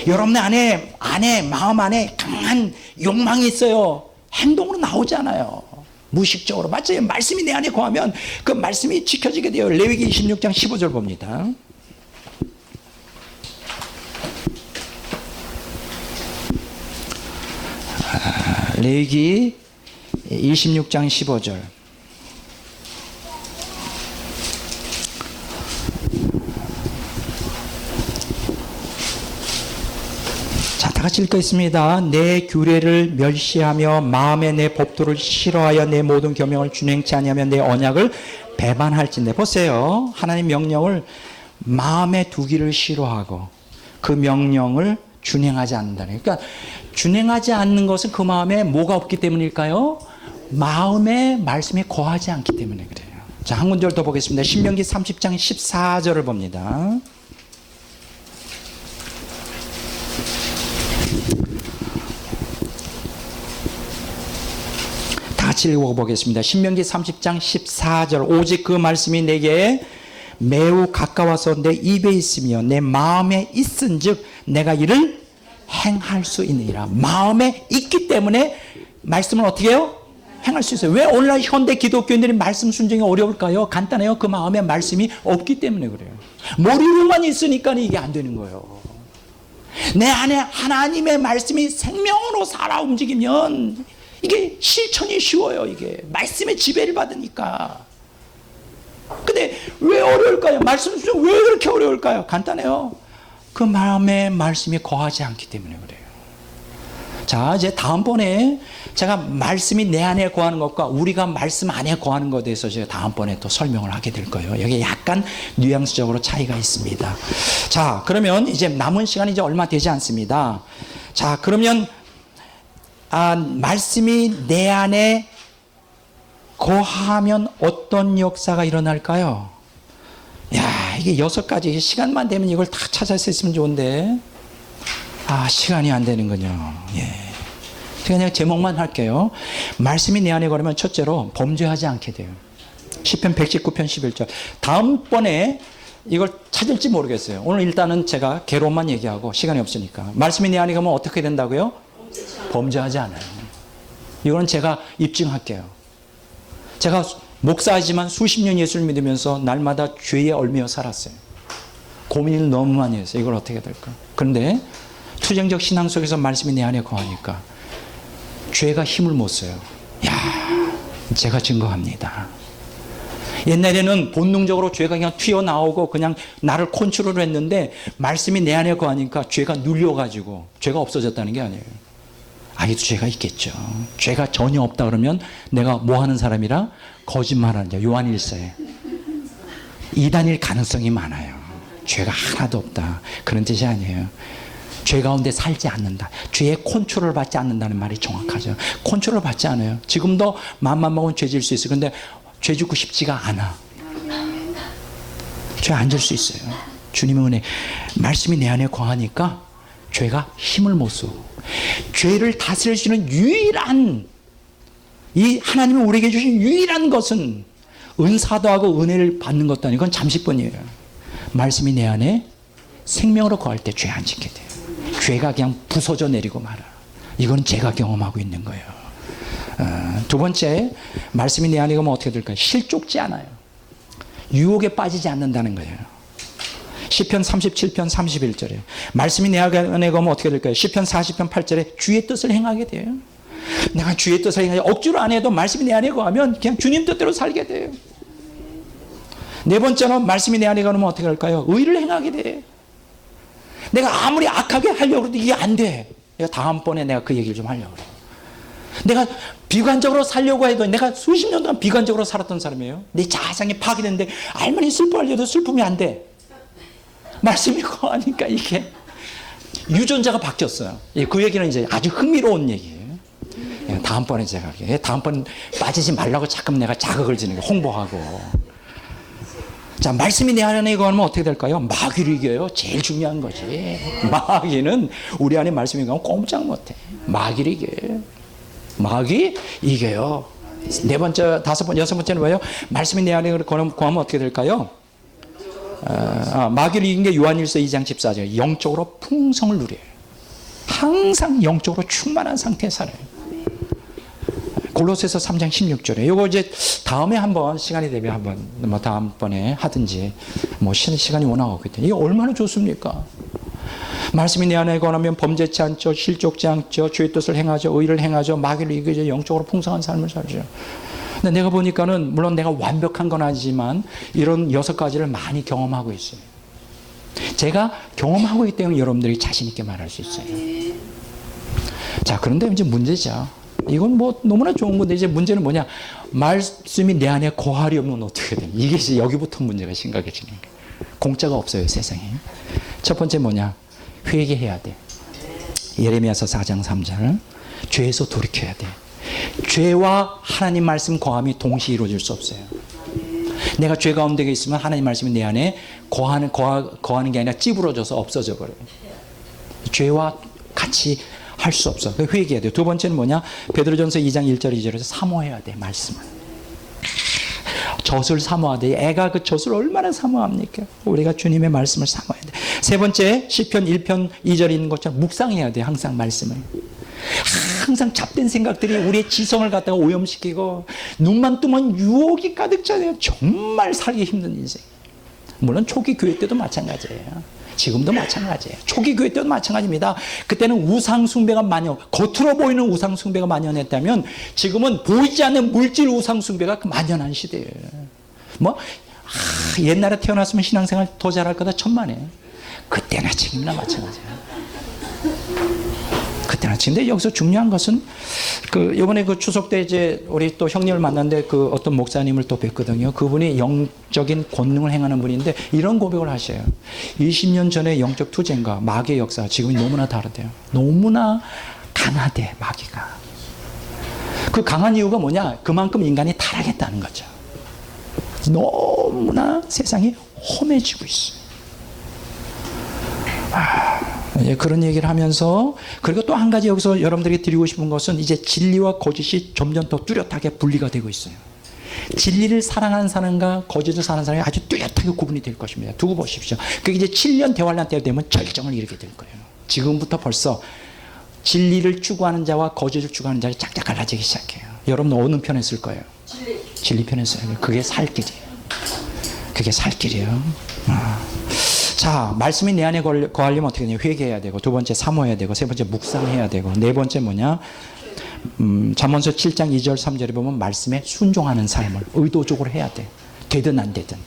여러분 안에 마음 안에 강한 욕망이 있어요. 행동으로 나오지 않아요. 무의식적으로. 맞아요. 말씀이 내 안에 거하면 그 말씀이 지켜지게 돼요. 레위기 26장 15절 봅니다. 레위기 26장 15절. 다 같이 읽겠습니다. 내 규례를 멸시하며 마음에 내 법도를 싫어하여 내 모든 계명을 준행치 아니하며 내 언약을 배반할진대. 보세요. 하나님 명령을 마음에 두기를 싫어하고 그 명령을 준행하지 않는다는. 그러니까 준행하지 않는 것은 그 마음에 뭐가 없기 때문일까요? 마음에 말씀이 거하지 않기 때문에 그래요. 자, 한 군절 더 보겠습니다. 신명기 30장 14절을 봅니다. 같이 읽어보겠습니다. 신명기 30장 14절. 오직 그 말씀이 내게 매우 가까워서 내 입에 있으며 내 마음에 있은 즉 내가 이를 행할 수 있느니라. 마음에 있기 때문에 말씀을 어떻게 해요? 행할 수 있어요. 왜 오늘날 현대 기독교인들이 말씀 순종이 어려울까요? 간단해요. 그 마음에 말씀이 없기 때문에 그래요. 머리로만 있으니까 이게 안 되는 거예요. 내 안에 하나님의 말씀이 생명으로 살아 움직이면 이게 실천이 쉬워요. 이게 말씀의 지배를 받으니까. 근데 왜 어려울까요? 말씀 중 왜 그렇게 어려울까요? 간단해요. 그 마음에 말씀이 거하지 않기 때문에 그래요. 자, 이제 다음번에 제가 말씀이 내 안에 거하는 것과 우리가 말씀 안에 거하는 것에 대해서 제가 다음번에 또 설명을 하게 될 거예요. 여기 약간 뉘앙스적으로 차이가 있습니다. 자, 그러면 이제 남은 시간이 이제 얼마 되지 않습니다. 자, 그러면 말씀이 내 안에 거하면 어떤 역사가 일어날까요? 야, 이게 6가지. 시간만 되면 이걸 다 찾을 수 있으면 좋은데 시간이 안 되는군요. 예. 그냥 제목만 할게요. 말씀이 내 안에 거하면 첫째로 범죄하지 않게 돼요. 시편 119편 11절. 다음번에 이걸 찾을지 모르겠어요. 오늘 일단은 제가 개론만 얘기하고 시간이 없으니까. 말씀이 내 안에 가면 어떻게 된다고요? 범죄하지 않아요. 이거는 제가 입증할게요. 제가 목사이지만 수십 년 예수를 믿으면서 날마다 죄에 얽매여 살았어요. 고민을 너무 많이 했어요. 이걸 어떻게 될까? 그런데 투쟁적 신앙 속에서 말씀이 내 안에 거하니까 죄가 힘을 못 써요. 제가 증거합니다. 옛날에는 본능적으로 죄가 그냥 튀어나오고 그냥 나를 컨트롤했는데 말씀이 내 안에 거하니까 죄가 눌려가지고 죄가 없어졌다는 게 아니에요. 아직도 죄가 있겠죠. 죄가 전혀 없다 그러면 내가 뭐 하는 사람이라? 거짓말하는 자. 요한 1서에 이단일 가능성이 많아요. 죄가 하나도 없다. 그런 뜻이 아니에요. 죄 가운데 살지 않는다. 죄의 컨트롤을 받지 않는다는 말이 정확하죠. 컨트롤을 받지 않아요. 지금도 마음만 먹으면 죄 질 수 있어요. 근데 죄 짓고 싶지가 않아. 죄 안 질 수 있어요. 주님의 은혜. 말씀이 내 안에 거하니까 죄가 힘을 못 써. 죄를 다스릴 수 있는 유일한, 이 하나님이 우리에게 주신 유일한 것은 은사도 하고 은혜를 받는 것도 아니고 그건 잠시뿐이에요. 말씀이 내 안에 생명으로 거할 때 죄 안 짓게 돼요. 죄가 그냥 부서져 내리고 말아. 이건 제가 경험하고 있는 거예요. 두 번째, 말씀이 내 안에 가면 어떻게 될까요? 실족지 않아요. 유혹에 빠지지 않는다는 거예요. 시편 37편 31절에 말씀이 내 안에 가면 어떻게 될까요? 시편 40편 8절에 주의 뜻을 행하게 돼요. 내가 주의 뜻을 행하여 억지로 안 해도 말씀이 내 안에 거하면 그냥 주님 뜻대로 살게 돼요. 네 번째는 말씀이 내 안에 거하면 어떻게 할까요? 의를 행하게 돼. 내가 아무리 악하게 하려고 해도 이게 안 돼. 내가 다음번에 내가 그 얘기를 좀 하려고 그래요. 내가 비관적으로 살려고 해도 내가 수십 년 동안 비관적으로 살았던 사람이에요. 내 자상이 파괴됐는데 알머니 슬퍼하려도 슬픔이 안 돼. 말씀이 거하니까 이게 유전자가 바뀌었어요. 그 얘기는 이제 아주 흥미로운 얘기예요. 다음번에 제가 할게요. 다음번 빠지지 말라고 자꾸 내가 자극을 주는 게 홍보하고. 자, 말씀이 내 안에 거하면 어떻게 될까요? 마귀를 이겨요. 제일 중요한 거지. 마귀는 우리 안에 말씀이 거하면 꼼짝 못해. 마귀를 이겨요. 마귀 이겨요. 네 번째, 다섯 번째, 여섯 번째는 뭐예요? 말씀이 내 안에 거하면 어떻게 될까요? 마귀를 이긴 게 요한일서 2장 14절. 영적으로 풍성을 누려요. 항상 영적으로 충만한 상태에 살아요. 골로새서 3장 16절에 이거 이제 다음에 한번 시간이 되면 한번 뭐 다음번에 하든지 뭐 시간이 워낙 없거든요. 이게 얼마나 좋습니까? 말씀이 내 안에 거하면 범죄치 않죠. 실족지 않죠. 주의 뜻을 행하죠. 의를 행하죠. 마귀를 이기죠. 영적으로 풍성한 삶을 살죠. 근데 내가 보니까는 물론 내가 완벽한 건 아니지만 이런 6가지를 많이 경험하고 있어요. 제가 경험하고 있기 때문에 여러분들이 자신 있게 말할 수 있어요. 자, 그런데 이제 문제죠. 이건 뭐 너무나 좋은 건데 이제 문제는 뭐냐? 말씀이 내 안에 거하려면 어떻게 되냐? 이게 이제 여기부터 문제가 심각해지는 거예요. 공짜가 없어요, 세상에. 첫 번째 뭐냐? 회개해야 돼. 예레미야서 4장 3절. 죄에서 돌이켜야 돼. 죄와 하나님 말씀 거함이 동시에 이루어질 수 없어요. 내가 죄 가운데 있으면 하나님 말씀이 내 안에 거하는 게 아니라 찌부러져서 없어져 버려요. 죄와 같이 할 수 없어. 회개해야 돼요. 두 번째는 뭐냐? 베드로전서 2장 1절 2절에서 사모해야 돼. 말씀을. 젖을 사모하되 애가 그 젖을 얼마나 사모합니까? 우리가 주님의 말씀을 사모해야 돼. 세 번째 시편 1편 2절에 있는 것처럼 묵상해야 돼. 항상 말씀을. 항상 잡된 생각들이 우리의 지성을 갖다가 오염시키고 눈만 뜨면 유혹이 가득 차요. 정말 살기 힘든 인생. 물론 초기 교회 때도 마찬가지예요. 지금도 마찬가지예요. 초기 교회 때도 마찬가지입니다. 그때는 우상 숭배가 겉으로 보이는 우상 숭배가 만연했다면 지금은 보이지 않는 물질 우상 숭배가 만연한 시대예요. 옛날에 태어났으면 신앙생활 더 잘할 거다 천만에. 그때나 지금이나 마찬가지예요. 그때나 지금. 근데 여기서 중요한 것은 이번에 추석 때 이제 우리 또 형님을 만났는데 어떤 목사님을 또 뵀거든요. 그분이 영적인 권능을 행하는 분인데 이런 고백을 하셔요. 20년 전에 영적 투쟁과 마귀의 역사 지금이 너무나 다르대요. 너무나 강하대, 마귀가. 그 강한 이유가 뭐냐? 그만큼 인간이 타락했다는 거죠. 너무나 세상이 험해지고 있어요. 그런 얘기를 하면서, 그리고 또 한 가지 여기서 여러분들에게 드리고 싶은 것은 이제 진리와 거짓이 점점 더 뚜렷하게 분리가 되고 있어요. 진리를 사랑하는 사람과 거짓을 사랑하는 사람이 아주 뚜렷하게 구분이 될 것입니다. 두고 보십시오. 그게 이제 7년 대환란 때 되면 절정을 이루게 될 거예요. 지금부터 벌써 진리를 추구하는 자와 거짓을 추구하는 자가 짝짝 갈라지기 시작해요. 여러분은 어느 편에 쓸 거예요? 진리 편에 써야 돼요. 그게 살 길이에요. 그게 살 길이에요. 자, 말씀이 내 안에 거하려면 어떻게 되냐? 회개해야 되고, 두 번째 사모해야 되고, 세 번째 묵상해야 되고, 네 번째 뭐냐? 잠언서 7장 2절 3절에 보면 말씀에 순종하는 삶을 의도적으로 해야 돼. 되든 안 되든.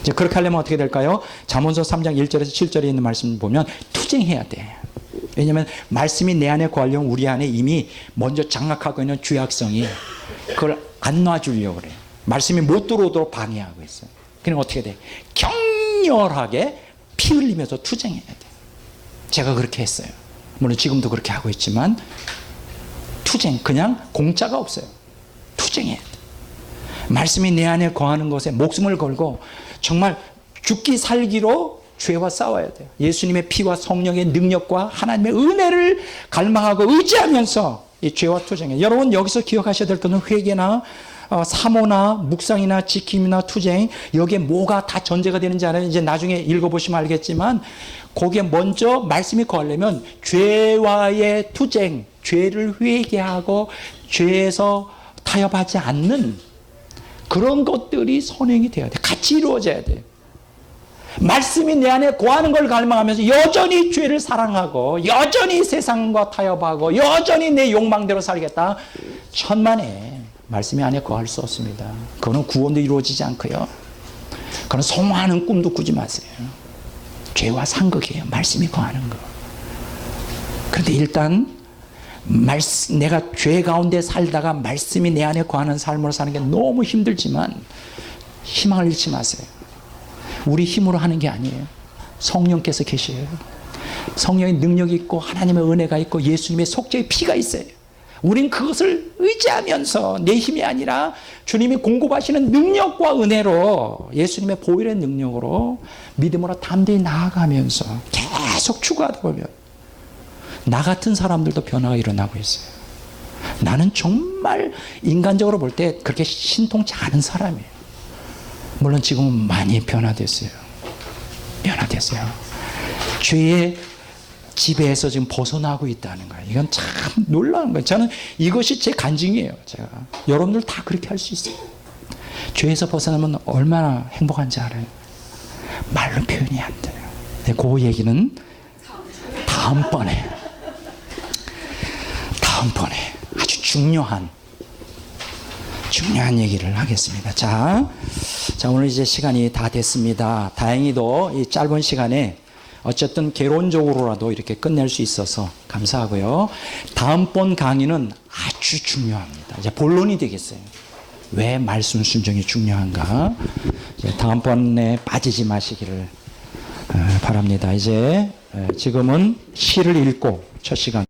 이제 그렇게 하려면 어떻게 될까요? 잠언서 3장 1절에서 7절에 있는 말씀을 보면 투쟁해야 돼. 왜냐하면 말씀이 내 안에 거하려면 우리 안에 이미 먼저 장악하고 있는 죄악성이 그걸 안 놔주려고 그래. 말씀이 못 들어오도록 방해하고 있어요. 그러니까 어떻게 돼? 격렬하게 피 흘리면서 투쟁해야 돼. 제가 그렇게 했어요. 물론 지금도 그렇게 하고 있지만 투쟁, 그냥 공짜가 없어요. 투쟁해야 돼. 말씀이 내 안에 거하는 것에 목숨을 걸고 정말 죽기 살기로 죄와 싸워야 돼요. 예수님의 피와 성령의 능력과 하나님의 은혜를 갈망하고 의지하면서 이 죄와 투쟁해요. 여러분 여기서 기억하셔야 될 것은 회개나 사모나 묵상이나 지킴이나 투쟁, 여기에 뭐가 다 전제가 되는지 알아요? 이제 나중에 읽어보시면 알겠지만 거기에 먼저 말씀이 거하려면 죄와의 투쟁, 죄를 회개하고 죄에서 타협하지 않는 그런 것들이 선행이 돼야 돼. 같이 이루어져야 돼. 말씀이 내 안에 거하는 걸 갈망하면서 여전히 죄를 사랑하고 여전히 세상과 타협하고 여전히 내 욕망대로 살겠다. 천만에 말씀이 안에 거할 수 없습니다. 그거는 구원도 이루어지지 않고요. 그건 성화하는 꿈도 꾸지 마세요. 죄와 상극이에요. 말씀이 거하는 거. 그런데 일단 내가 죄 가운데 살다가 말씀이 내 안에 거하는 삶으로 사는 게 너무 힘들지만 희망을 잃지 마세요. 우리 힘으로 하는 게 아니에요. 성령께서 계셔요. 성령의 능력이 있고 하나님의 은혜가 있고 예수님의 속죄의 피가 있어요. 우린 그것을 의지하면서 내 힘이 아니라 주님이 공급하시는 능력과 은혜로 예수님의 보혈의 능력으로 믿음으로 담대히 나아가면서 계속 추구하다 보면 나 같은 사람들도 변화가 일어나고 있어요. 나는 정말 인간적으로 볼 때 그렇게 신통치 않은 사람이에요. 물론 지금은 많이 변화됐어요. 변화됐어요. 죄의 지배에서 지금 벗어나고 있다는 거예요. 이건 참 놀라운 거예요. 저는 이것이 제 간증이에요. 제가 여러분들 다 그렇게 할 수 있어요. 죄에서 벗어나면 얼마나 행복한지 알아요? 말로 표현이 안 돼요. 그 얘기는 다음번에 아주 중요한 얘기를 하겠습니다. 자, 오늘 이제 시간이 다 됐습니다. 다행히도 이 짧은 시간에 어쨌든 개론적으로라도 이렇게 끝낼 수 있어서 감사하고요. 다음번 강의는 아주 중요합니다. 이제 본론이 되겠어요. 왜 말씀 순종이 중요한가? 이제 다음번에 빠지지 마시기를 바랍니다. 이제 지금은 시를 읽고 첫 시간